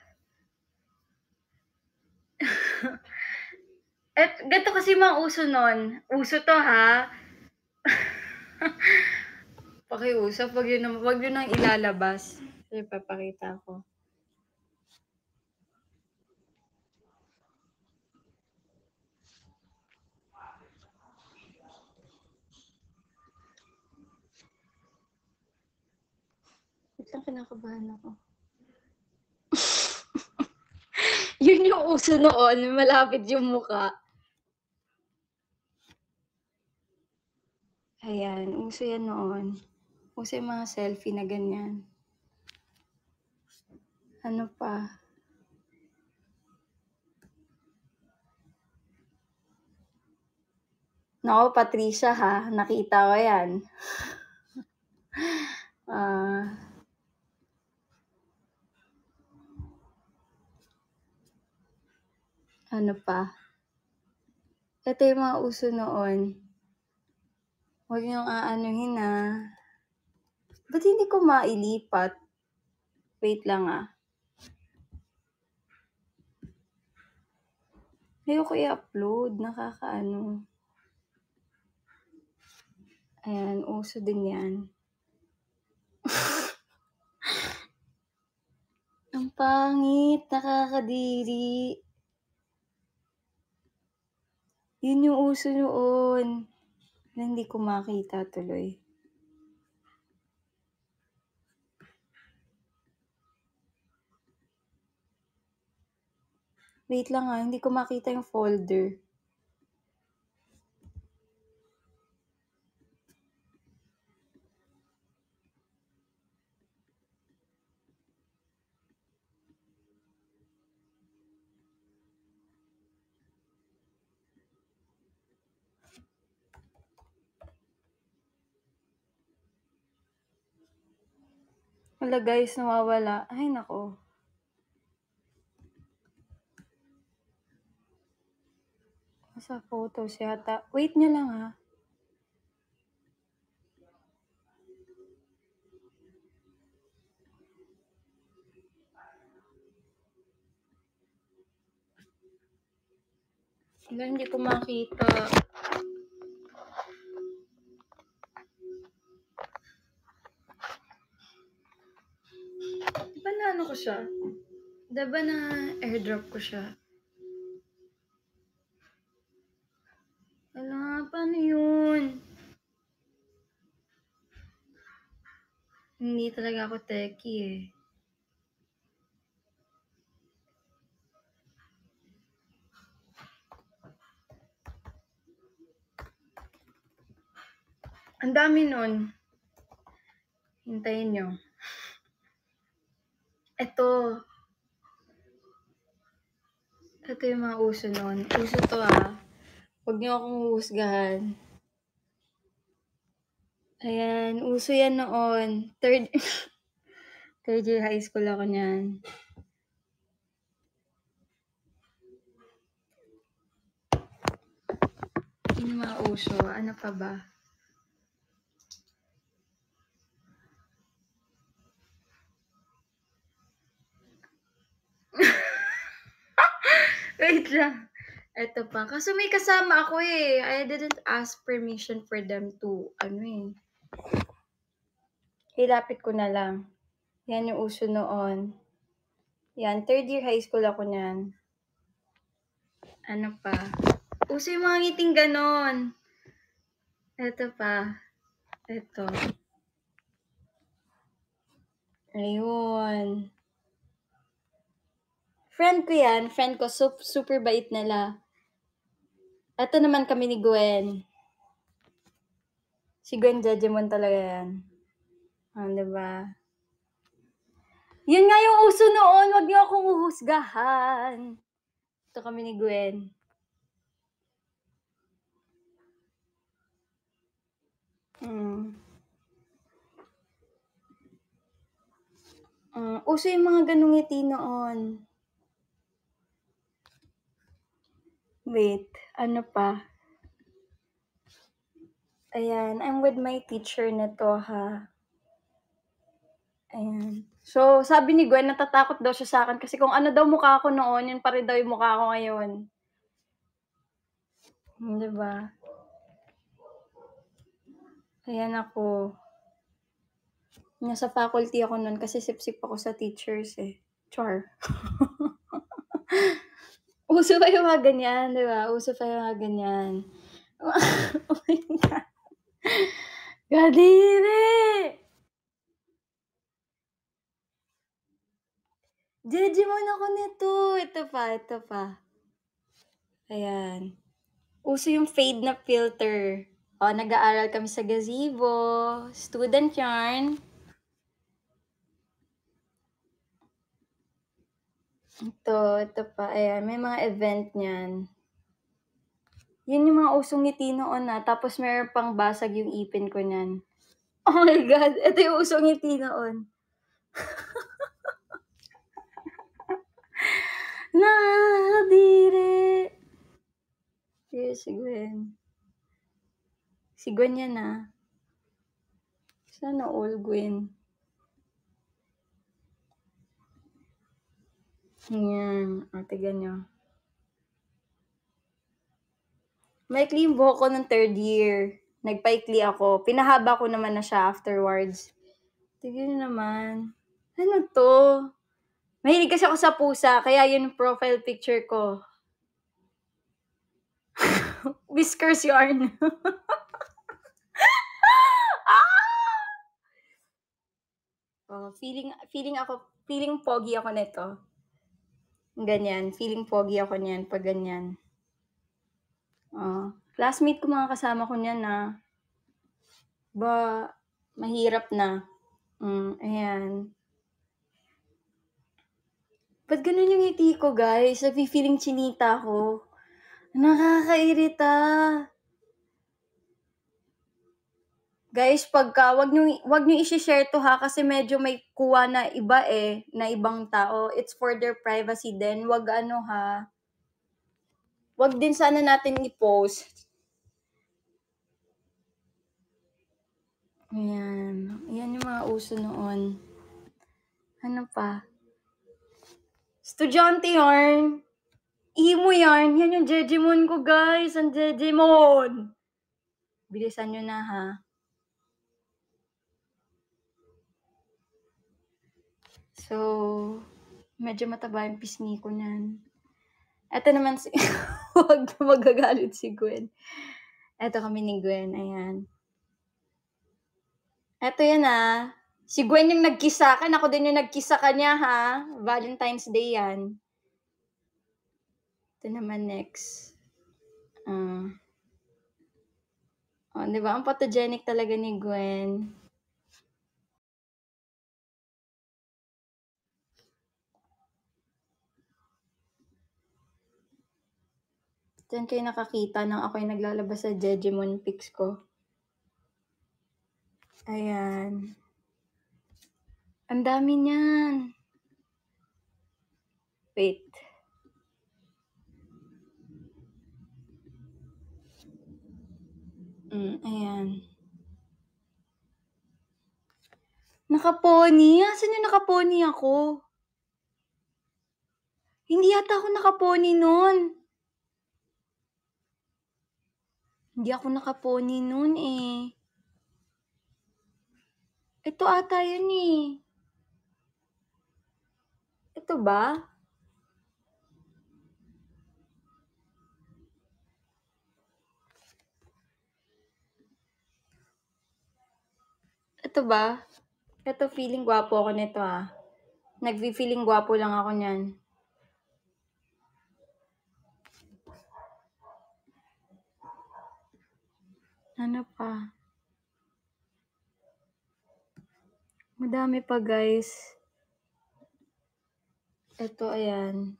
Ganito kasi mga uso nun. Uso to ha. Pakiusap, wag yun nang ilalabas. Kasi papakita ko. Wait lang, kinakabahan ako. Yun yung uso noon. Malapit yung muka. Ayan, uso yan noon. Uso yung mga selfie na ganyan. Ano pa? Nako, Patricia ha. Nakita ko yan. Ano pa? Ito yung mga uso noon. Huwag niyong aanuhin ha. Ba't hindi ko mailipat? Wait lang ah. Ayoko i-upload. Nakakaano. Ayan, uso din yan. Ang pangit. Nakakadiri. Yun yung uso noon. Na hindi ko makita tuloy. Wait lang ah, hindi ko makita yung folder. Wala guys, nawawala. Ay nako. Sa photos yata. Wait nyo lang ha. Wala, hindi ko makita. Diba na ano ko siya? Diba na airdrop ko siya? Wala, paano yun? Hindi talaga ako techie eh. Ang dami nun. Hintayin nyo. Ito yung mga uso nun. Uso to Huwag niyo akong huhusgahan. Ayan, uso yan noon. Third year high school ako niyan. Yun yung mga uso. Ano pa ba? Wait lang. Ito pa. Kaso may kasama ako eh. I didn't ask permission for them to, ilapit ko na lang. Yan yung uso noon. Yan, third year high school ako niyan. Ano pa? Uso yung mga ngiting ganon. Ito pa. Ito. Ayun. Friend ko yan. Friend ko. Super bait nila. Ito naman kami ni Gwen. Si Gwen Jejemon talaga yan. Diba? Yun nga yung uso noon. Huwag niyo akong uhusgahan. Ito kami ni Gwen. Uso yung mga ganung ngiti noon. Wait, ano pa? Ayan, I'm with my teacher nito ha. Ayan. So, sabi ni Gwen, natatakot daw siya sa akin kasi kung ano daw mukha ko noon, yun pa rin daw yung mukha ko ngayon. Diba? Ayan ako. Nasa faculty ako noon kasi sip-sip ako sa teachers eh. Char. Uso pa yung mga ganyan, di ba? Uso pa yung mga ganyan. Oh my God. Kadiri! Jejemon ako nito. Ito pa. Ayan. Uso yung fade na filter. Nag-aaral kami sa gazebo. Student yarn. Ito pa. Ayan, may mga event niyan. Yun yung mga usong ngiti noon tapos meron pang basag yung ipin ko niyan. Oh my God, ito yung usong ngiti noon. Nakakadiri. Yes, si Gwen. Si Gwen yan Sana all Gwen. Yan. Tignan nyo. Maikli yung buhok ko ng third year. Nagpaikli ako. Pinahaba ko naman na siya afterwards. Tignan nyo naman. Ano to? Mahilig kasi ako sa pusa, kaya yun yung profile picture ko. Whiskers yarn. Feeling pogi ako nito. Ganyan, feeling pogi ako niyan pag ganyan. Classmate ko mga kasama ko niyan mahirap na. Ayan. Ba't ganun yung ngiti ko, guys? Nagpi-feeling chinita ko. Nakakairita. Guys, wag nyo i-share to kasi medyo may kuha na iba na ibang tao. It's for their privacy din. Wag Wag din sana natin i-post. Ayan. Ayan yung mga uso noon. Ano pa? Estudyante yarn. Imo yarn. Yan yung Jejemon ko, guys. Ang Jejemon. Bilisan nyo na, ha? So, medyo mataba yung pisngi ko niyan. Ito naman si... Huwag na magagalit si Gwen. Ito kami ni Gwen. Ayan. Ito yan, ah. Si Gwen yung nag-kiss sa akin. Ako din yung nag-kiss sa kanya, ha? Valentine's Day yan. Ito naman next. Oh, di ba? Ang photogenic talaga ni Gwen. Diyan kayo nakakita nang ako yung naglalabas sa Jejemon pics ko. Ayan. Ang dami niyan. Wait. Ayan. Nakapony? Asan yung nakapony ako? Hindi yata ako nakapony nun. Hindi ako nakapony nun eh. Ito ata yun eh. Ito ba? Ito ba? Ito feeling gwapo ako nito ah. Nagfi-feeling gwapo lang ako niyan. Ano pa? Madami pa guys. Ito ayan.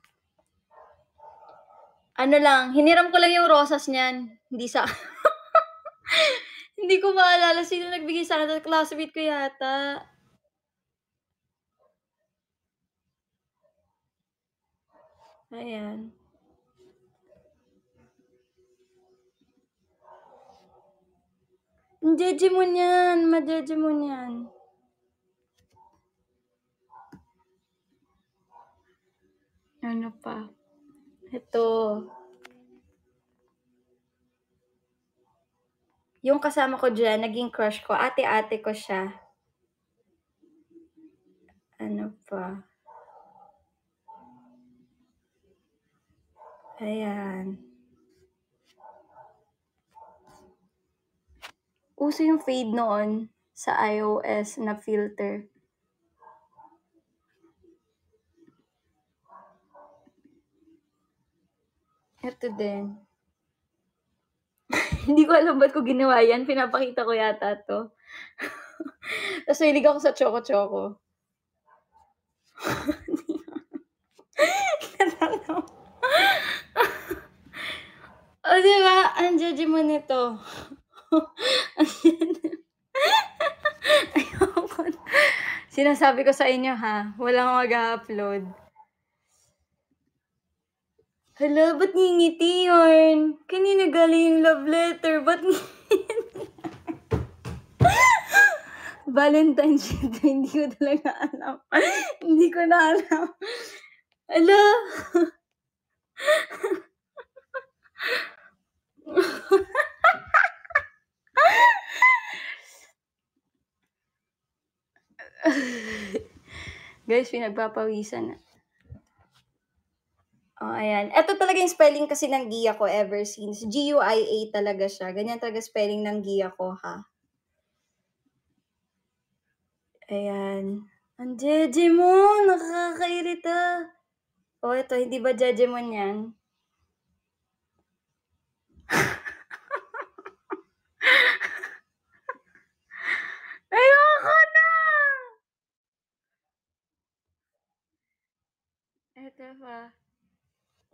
Ano lang, hiniram ko lang yung rosas niyan. Hindi sa... Hindi ko maalala sino nagbigay sa akin. Classmate ko yata. Ayan. Jejemon yan. Ma-Jejemon yan. Ano pa? Ito. Yung kasama ko dyan, naging crush ko. Ate-ate ko siya. Ano pa? Ayan. Uso yung fade noon sa iOS na filter. Ito din. Hindi ko alam ba't ko ginawa yan. Pinapakita ko yata to. Tapos hilig ako sa choco-choco. O, diba? Ang Jejemon nito. Ayoko. Sinasabi ko sa inyo ha, walang mag-upload. Hala, ba't ngingiti yun? Kanina galing yung love letter, ba't Valentine's Day, hindi ko talaga alam. Hindi ko na alam. Hala! Guys, pinagpapawisan na. Oh, ayan. Ito talaga yung spelling kasi ng Gia ko ever since. G-U-I-A talaga siya. Ganyan talaga spelling ng Gia ko, ha? Ayan. Ang Jejemon! Nakakairita. Oh, ito. Hindi ba Jejemon yan? Ayoko na! Ito pa.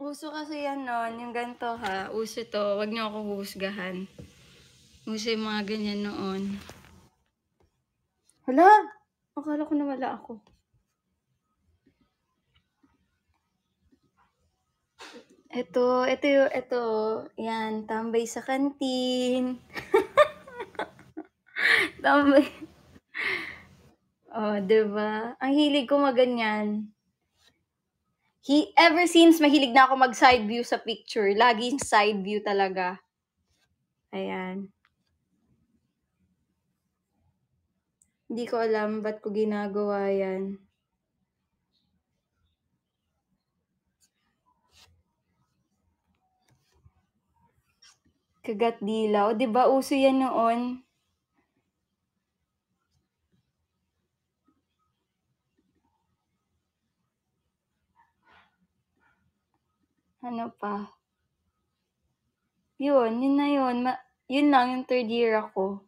Uso kasi yan nun, yung ganito ha. Uso to, wag niyo ako husgahan. Uso yung mga ganyan noon. Hala! Akala ko nawala ako. Ito. Yan, tambay sa kantin. Tama. Oh, 'di ba? Ang hilig ko maganyan. Ever since mahilig na ako mag-side view sa picture, laging side view talaga. Ayan. Hindi ko alam ba't ko ginagawa yan. Kagat dilaw, 'di ba uso yan noon? Ano pa? Yun na yun. Yun lang, yung third year ako.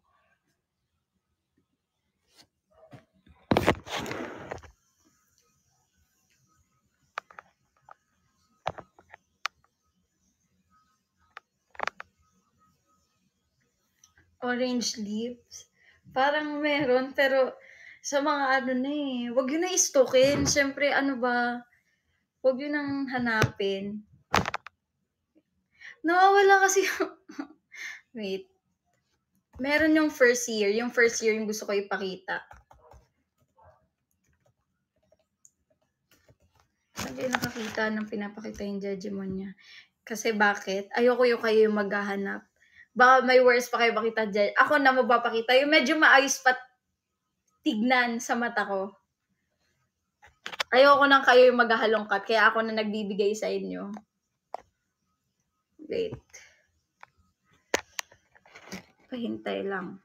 Orange lips. Parang meron, pero sa mga ano na eh. Huwag yun na istokin. Siyempre, ano ba? Huwag yun nang hanapin. Nawawala kasi wait. Meron yung first year. Yung first year yung gusto ko ipakita. Saan kayo nakakita ng pinapakita yung Jejemon niya? Kasi bakit? Ayoko yung kayo yung maghahanap. Baka may worst pa kayo makita dyan. Ako na magpapakita. Yung medyo maayos pa tignan sa mata ko. Ayoko nang kayo yung maghahalongkat. Kaya ako na nagbibigay sa inyo. Wait. Pahintay lang.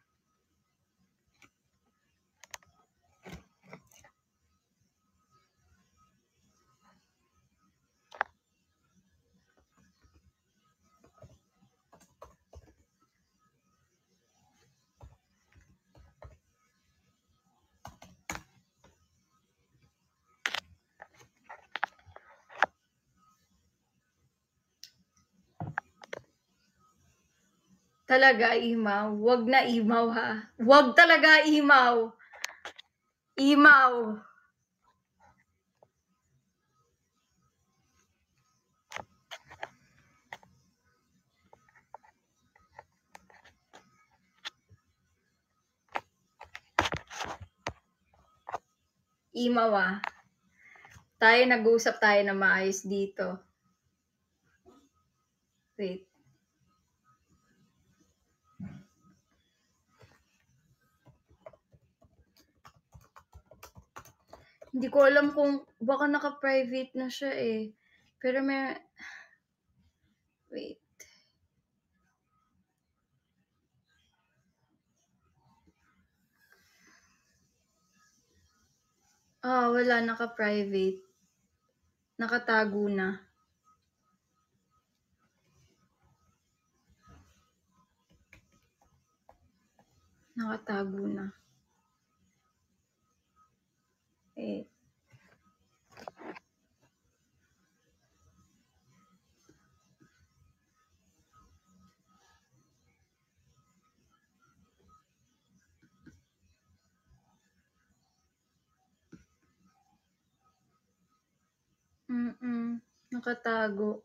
Talaga, imaw. Wag na imaw, ha? Wag talaga imaw. Imaw. Imaw, ah. Tayo, nag-uusap tayo na maayos dito. Wait. Hindi ko alam kung baka naka-private na siya eh. Pero may... Wait. Wala. Naka-private. Nakatago na. Nakatago na. Eh. Nakatago.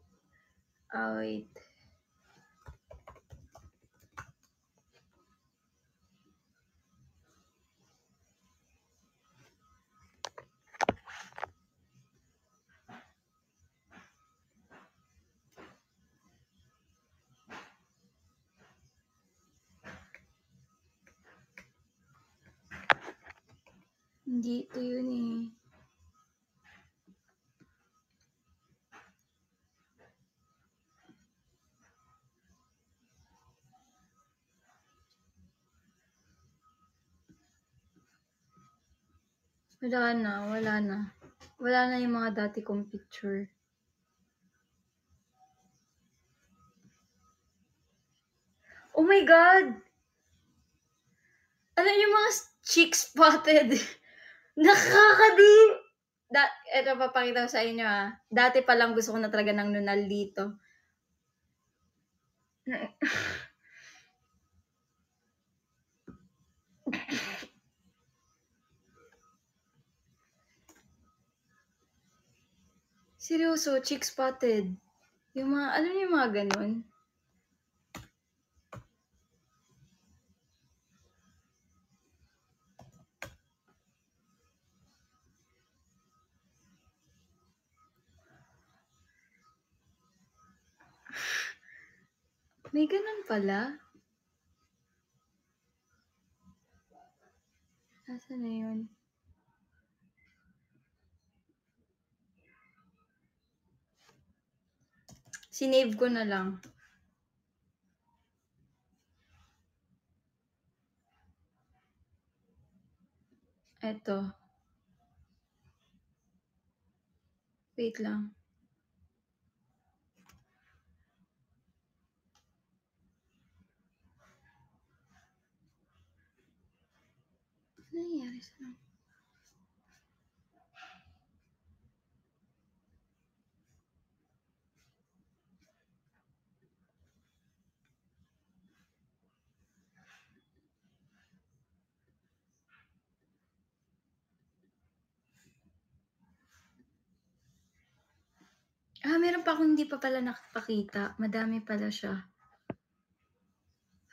Wait. Hindi ito yun eh. Wala na. Wala na yung mga dati kong picture. Oh my God! Ano yung mga cheek spotted? Nakakadi! Ito, papakita ko sa inyo ah. Dati pa lang gusto ko na talaga ng nunal dito. Seryoso, cheek spotted. Yung mga, ano yung mga ganun? May ganun pala. Nasaan na yun? Sinave ko na lang. Eto. Wait lang. Ano nangyari sa... meron pa akong hindi pa pala nakapakita. Madami pala siya.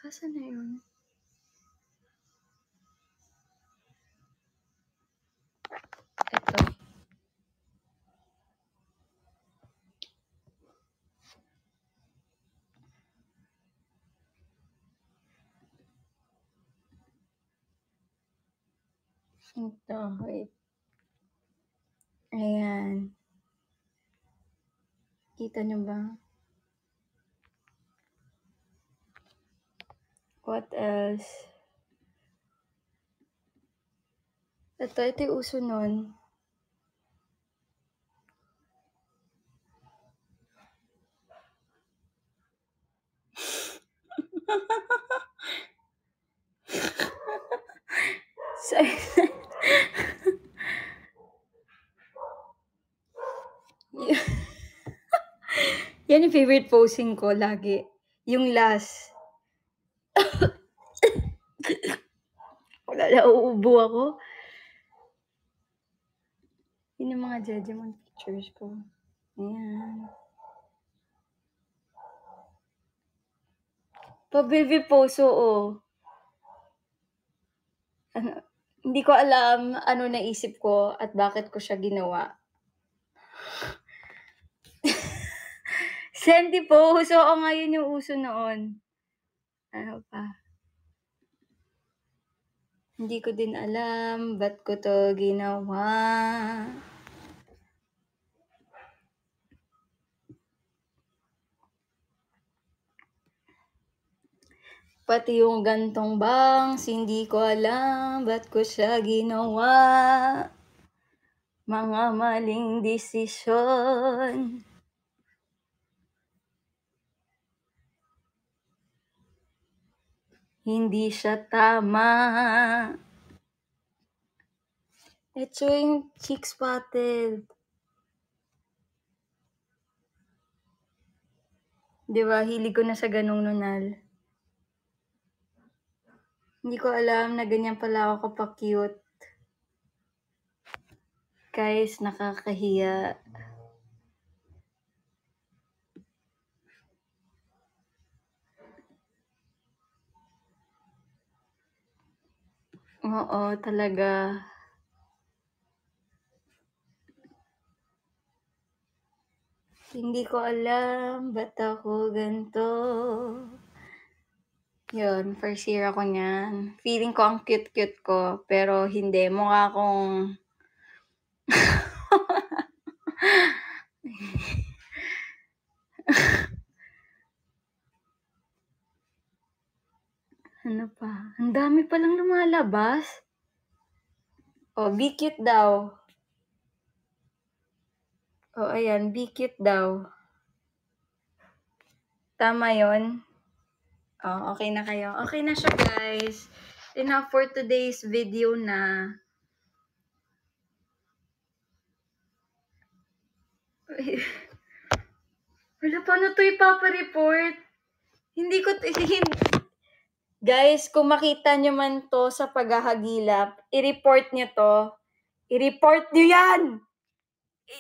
Asan na yun? Ito. Ito, wait. Ayan. Kita nyo ba? What else? Ito yung uso nun. Yan yung favorite posing ko lagi. Yung last. Wala na, uubo ako. Yun yung mga Jejemon pictures ko. Ayan. Pa-baby pose, oo. Hindi ko alam ano naisip ko at bakit ko siya ginawa. Senti pose, oo nga yun yung uso noon. Ano pa? Hindi ko din alam ba't ko to ginawa. Pati yung gantong bangs, hindi ko alam ba't ko siya ginawa. Mga maling desisyon. Hindi siya tama. Ito yung cheek spotted. Diba, hilig ko na sa ganong nunal. Hindi ko alam na ganyan pala ako kapag-cute. Guys, nakakahiya. Oo, talaga. Hindi ko alam ba't ako ganito. Yun, first year ako niyan. Feeling ko ang cute-cute ko, pero hindi. Mukha akong... Ano pa? Ang dami palang lumalabas. Oh, be cute daw. Oh, ayan, be cute daw. Tama yon. Oh, okay na kayo. Okay na siya, guys. Enough for today's video na. Wala, paano to ipapa-report? Hindi ko... Guys, kung makita nyo man to sa paghahagilap, i-report nyo to. I-report nyo yan!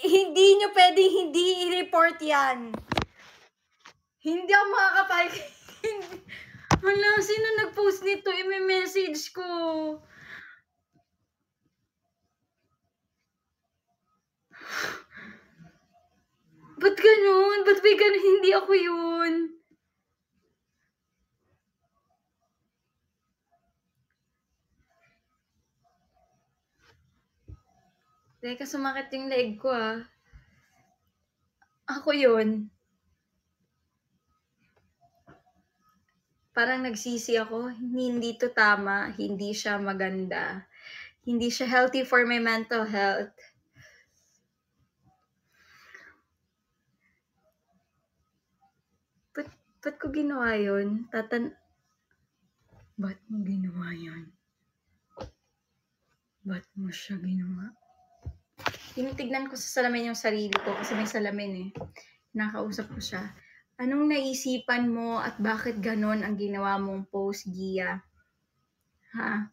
Hindi nyo pwedeng hindi i-report yan. Hindi ako makakapayag. Wala, sino nag-post nito? I-message ko. Ba't ganun? Ba't may ganun? Hindi ako yun. Teka, sumakit yung leeg ko, ah. Ako yun. Parang nagsisi ako, hindi 'to tama, hindi siya maganda, hindi siya healthy for my mental health. Ba't ba't ko ginawa yun? Ba't mo ginawa yun? Ba't mo siya ginawa? Tinitignan ko sa salamin yung sarili ko kasi may salamin, eh. Kinakausap ko siya. Anong naisipan mo at bakit gano'n ang ginawa mong post, Gia? Ha?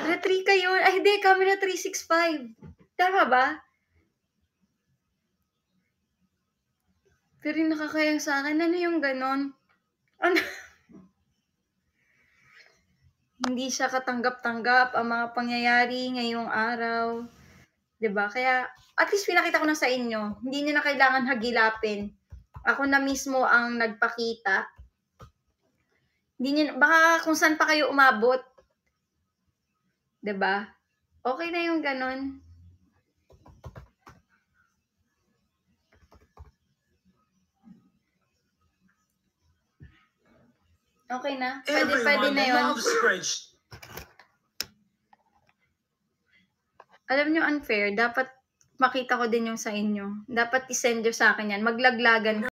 Retrika yun. Ay, hindi. Camera 365. Tama ba? Pero yung nakakaya sa akin, ano yung gano'n? Ano? Hindi siya katanggap-tanggap ang mga pangyayari ngayong araw. 'Di ba? Kaya at least pinakita ko na sa inyo. Hindi niyo na kailangan hagilapin. Ako na mismo ang nagpakita. Hindi niyo baka kung saan pa kayo umabot, 'di ba? Okay na yung gano'n. Okay na. Pwede na yun. Alam niyo unfair, dapat makita ko din yung sa inyo. Dapat i-send niyo sa akin yan. Maglaglagan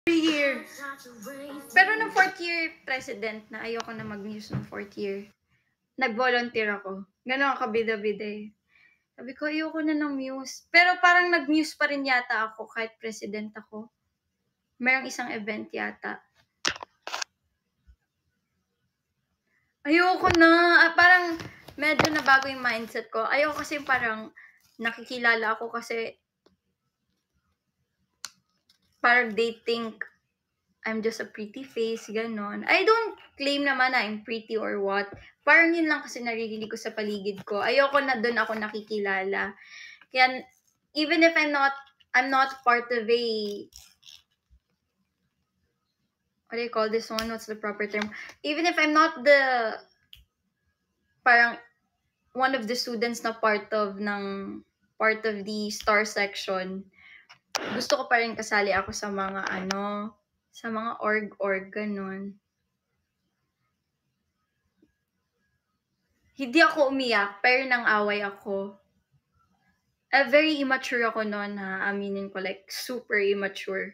year. Pero nung 4th year president na, ayoko na mag-muse nung 4th year. Nag-volunteer ako. Ganon ako kabida-bida eh. Sabi ko, ayoko na ng muse. Pero parang nag-muse pa rin yata ako kahit president ako. Merong isang event yata. Ayoko na. Parang medyo nabago yung mindset ko. Ayoko kasi parang nakikilala ako kasi parang they think I'm just a pretty face, ganon. I don't claim naman na I'm pretty or what. Parang yun lang kasi naririnig ko sa paligid ko. Ayoko na doon ako nakikilala. Kaya, even if I'm not part of a, what do you call this one? What's the proper term? Even if I'm not parang, one of the students na part of the star section, gusto ko pa rin kasali ako sa mga sa mga org, ganun. Hindi ako umiyak, pero nang away ako. Very immature ako noon, ha, aminin ko, like, super immature.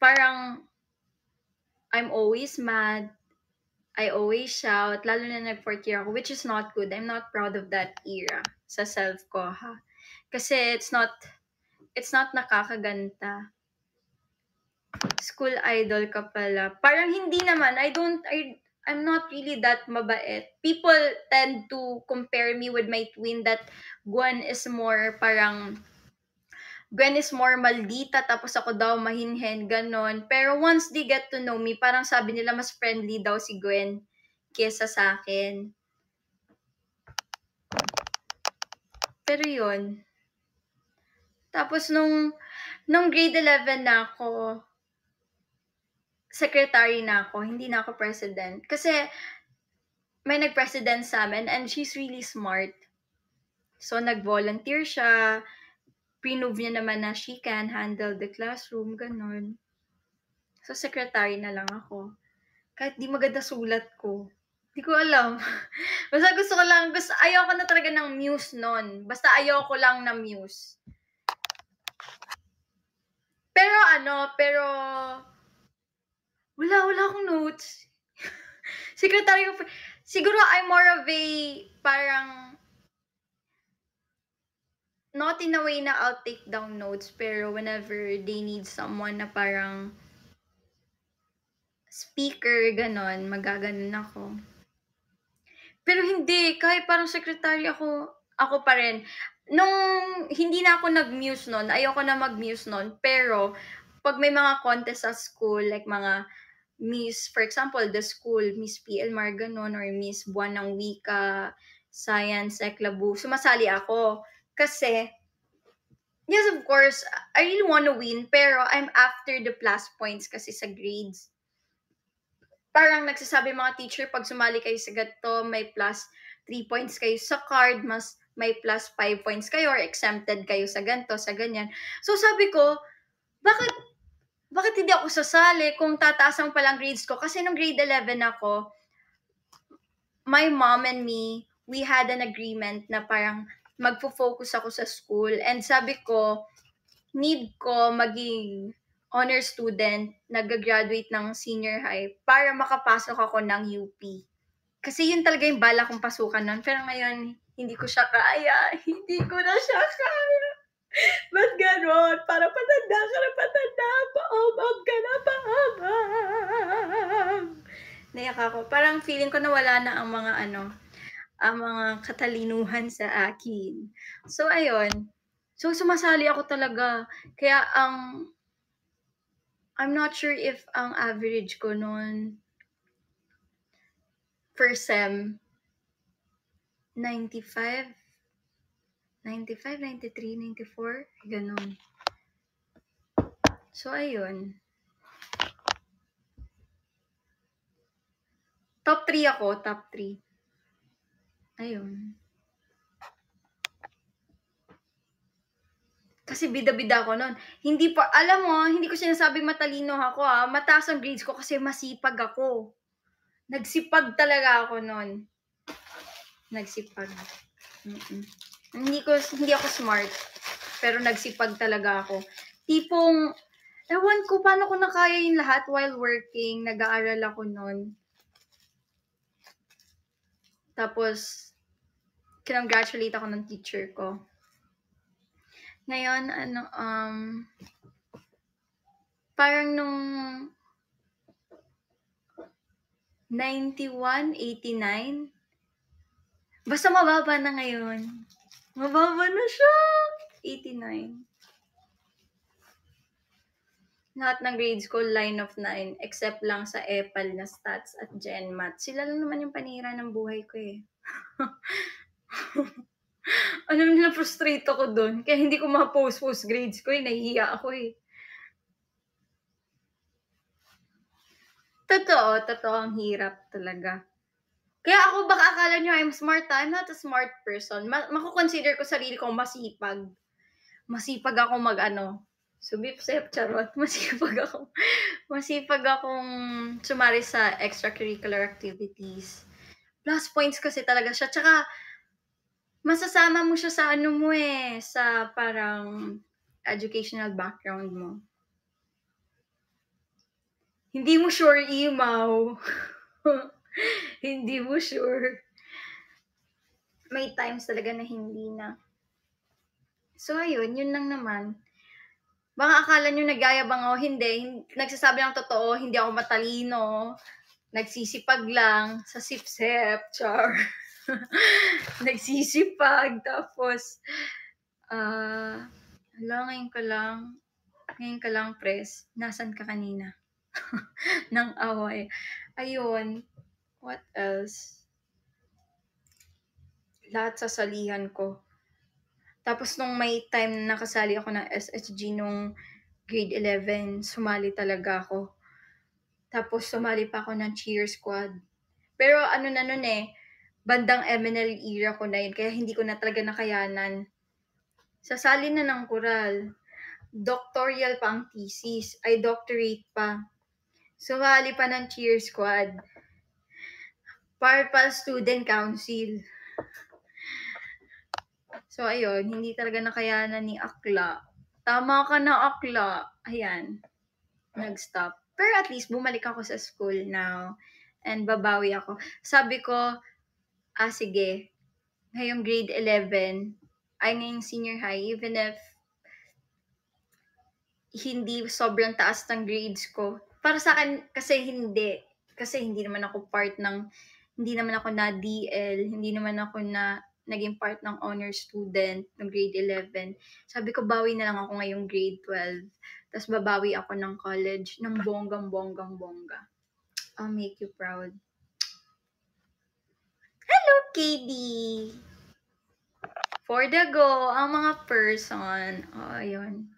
Parang, I'm always mad, I always shout, lalo na nag-4th year ako, which is not good. I'm not proud of that era sa self ko, ha. Kasi it's not nakakaganda. School idol ka pala. Parang hindi naman, I'm not really that mabait. People tend to compare me with my twin that Gwen is more maldita, tapos ako daw mahinhen, ganon. Pero once they get to know me, parang sabi nila mas friendly daw si Gwen kesa sa akin. Pero yun. Tapos nung grade 11 na ako, secretary na ako, hindi na ako president. Kasi may nag-president sa amin and she's really smart. So, nag-volunteer siya. Prove niya naman na she can handle the classroom, ganun. So, secretary na lang ako. Kahit di maganda sulat ko. Di ko alam. Basta ayoko na talaga ng muse nun. Basta ayoko lang ng muse. Pero, wala akong notes. Secretary of, siguro I'm more of a, parang, not in a way na I'll take down notes, pero whenever they need someone na parang speaker, ganon, magaganon ako. Pero hindi, kahit parang secretary ako pa rin. Nung hindi na ako nag-muse nun, ayoko na mag-muse nun, pero pag may mga contest sa school, like mga Miss, for example, the school, Miss PL Mar, ganon, or Miss Buwan ng Wika, Science, Eklabu, sumasali ako. Kasi, yes, of course, I really want to win, pero I'm after the plus points kasi sa grades. Parang nagsasabi mga teacher, pag sumali kayo sa ganito, may plus 3 points kayo sa card, mas may plus 5 points kayo, or exempted kayo sa ganito, sa ganyan. So sabi ko, bakit hindi ako sasali kung tataasan pa lang grades ko? Kasi nung grade 11 ako, my mom and me, we had an agreement na parang magfo-focus ako sa school. And sabi ko, need ko maging honor student, nag-graduate ng senior high para makapasok ako ng UP. Kasi yun talaga yung bala kong pasukan nun. Pero ngayon, hindi ko siya kaya. Hindi ko na siya kaya. Ba't ganon? Para patanda ka na patanda. Paomag ka na paomag. Naiyak ako. Parang feeling ko nawala na ang mga katalinuhan sa akin. So, ayun. So, sumasali ako talaga. Kaya, I'm not sure if ang average ko noon first sem 95, 93, 94, ganun. So, ayun. Top 3 ako, top 3. Ayun. Kasi bida-bida ako noon. Alam mo, hindi ko sinasabing matalino ako mataas ang grades ko kasi masipag ako. Nagsipag talaga ako noon. Nagsipag. Hindi ako smart, pero nagsipag talaga ako. Tipong, Ewan ko, paano ko nakaya yung lahat while working. Nag-aaral ako nun. Tapos, kinongratulate ako ng teacher ko. Ngayon, parang nung 91, 89, basta mababa na ngayon. Mababa na siya! 89. Lahat ng grades ko, line of 9, except lang sa EPAL na stats at GenMat. Sila lang naman yung panira ng buhay ko eh. Alam nila, frustrate ako doon. Kaya hindi ko ma-post grades ko eh. Nahihiya ako eh. Totoo ang hirap talaga. Kaya ako, baka akala nyo I'm smart, I'm not a smart person. Mako-consider ko sarili kong masipag. Masipag ako subipsep, charot. Masipag akong sumari sa extracurricular activities. Plus points kasi talaga siya. Tsaka, masasama mo siya sa sa parang educational background mo. Hindi mo sure, Imaw. Hindi mo sure. May times talaga na hindi na. So, ayun, yun lang naman. Baka akala nyo nagyayabang ako, hindi. Nagsasabi ng totoo, hindi ako matalino. Nagsisipag lang sa sip-sip, char. Nagsisipag, tapos, ngayon ka lang, press. Nasaan ka kanina? Nang away. Ayun. What else? Lahat sasalihan ko. Tapos nung may time na nakasali ako ng SSG nung grade 11, sumali talaga ako. Tapos sumali pa ako ng cheer squad. Pero na nun bandang MNL era ko na yun, kaya hindi ko na talaga nakayanan. Sasali na ng koral. Doctoral pa ang thesis. Ay, doctorate pa. Sumali pa ng cheer squad. Purple Student Council. So, ayun, hindi talaga nakayanan ni Akla. Tama ka na, Akla. Ayan, nag-stop. Pero at least, bumalik ako sa school now. And babawi ako. Sabi ko, sige, ngayong grade 11, ngayong senior high, even if hindi sobrang taas ng grades ko. Para sa akin, kasi hindi. Kasi hindi naman ako hindi naman ako na DL, hindi naman ako na naging part ng honor student ng grade 11. Sabi ko, bawi na lang ako ngayong grade 12. Tapos babawi ako ng college ng bonggang-bonggang-bongga. I'll make you proud. Hello, KB! For the go, ang mga person. Ayun.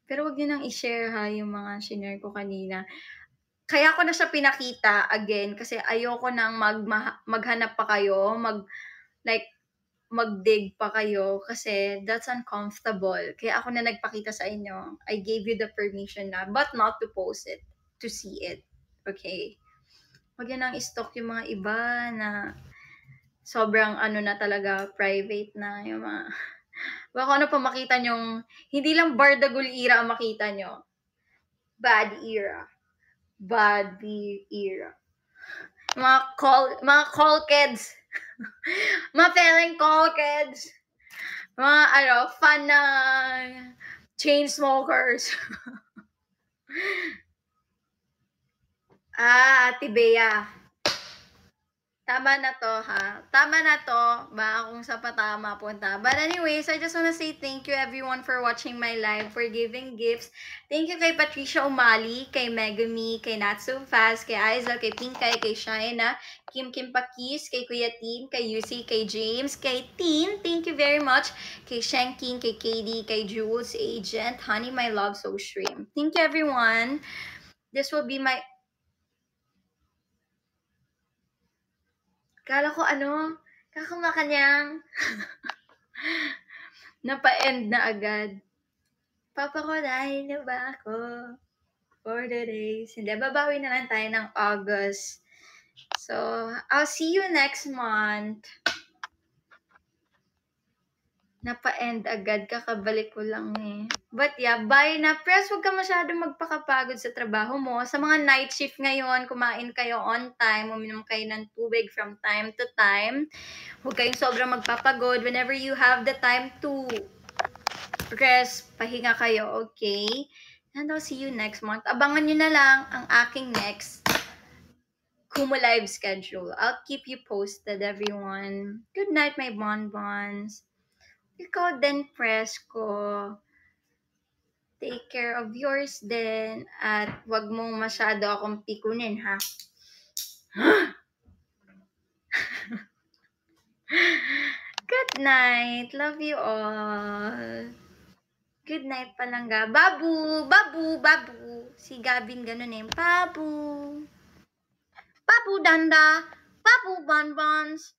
Pero wag niyo nang i-share yung mga shinare ko kanina. Kaya ko na siya pinakita again kasi ayoko nang maghanap pa kayo, mag-dig pa kayo kasi that's uncomfortable. Kaya ako na nagpakita sa inyo. I gave you the permission na, but not to post it, to see it. Okay? Wag yan nang i-stalk yung mga iba na sobrang na talaga, private na yung mga... Baka ano pa makita nyong, hindi lang Bardagul era ang makita nyo. Bad era. Mga call kids. Mga feeling call kids. Mga fan na chain smokers. Ate Bea. Tama na to, ha? Tama na to. Ba kung sa patama punta. But anyways, I just wanna say thank you everyone for watching my live, for giving gifts. Thank you kay Patricia Umali, kay Megami, kay Not So Fast, kay Aizel, kay Pinkay, kay Shaina, Kim Pakis, kay Kuya Tin, kay Yusi, kay James, kay Tin, thank you very much, kay Shanking, kay Katie, kay Jules, Agent, Honey, My Love, So Shrimp. Thank you everyone. This will be my... Kala ko kakamakanyang. Napa-end na agad. Papakulay na ba ako for the days? Hindi, babawi na lang tayo ng August. So, I'll see you next month. Napa-end agad, kakabalik ko lang eh. But yeah, bye na. Press, huwag ka masyado magpakapagod sa trabaho mo. Sa mga night shift ngayon, kumain kayo on time, uminom kayo ng tubig from time to time. Huwag kayong sobrang magpapagod. Whenever you have the time to rest, pahinga kayo, okay? And I'll see you next month. Abangan nyo na lang ang aking next Kumu live schedule. I'll keep you posted, everyone. Good night, my bonbons. Ikaw din, Presko. Take care of yours din. At wag mong masyado akong pikunin, ha? Good night. Love you all. Good night, palangga. Babu! Babu! Babu! Si Gabin ganun eh. Babu! Babu Danda! Babu Bonbons!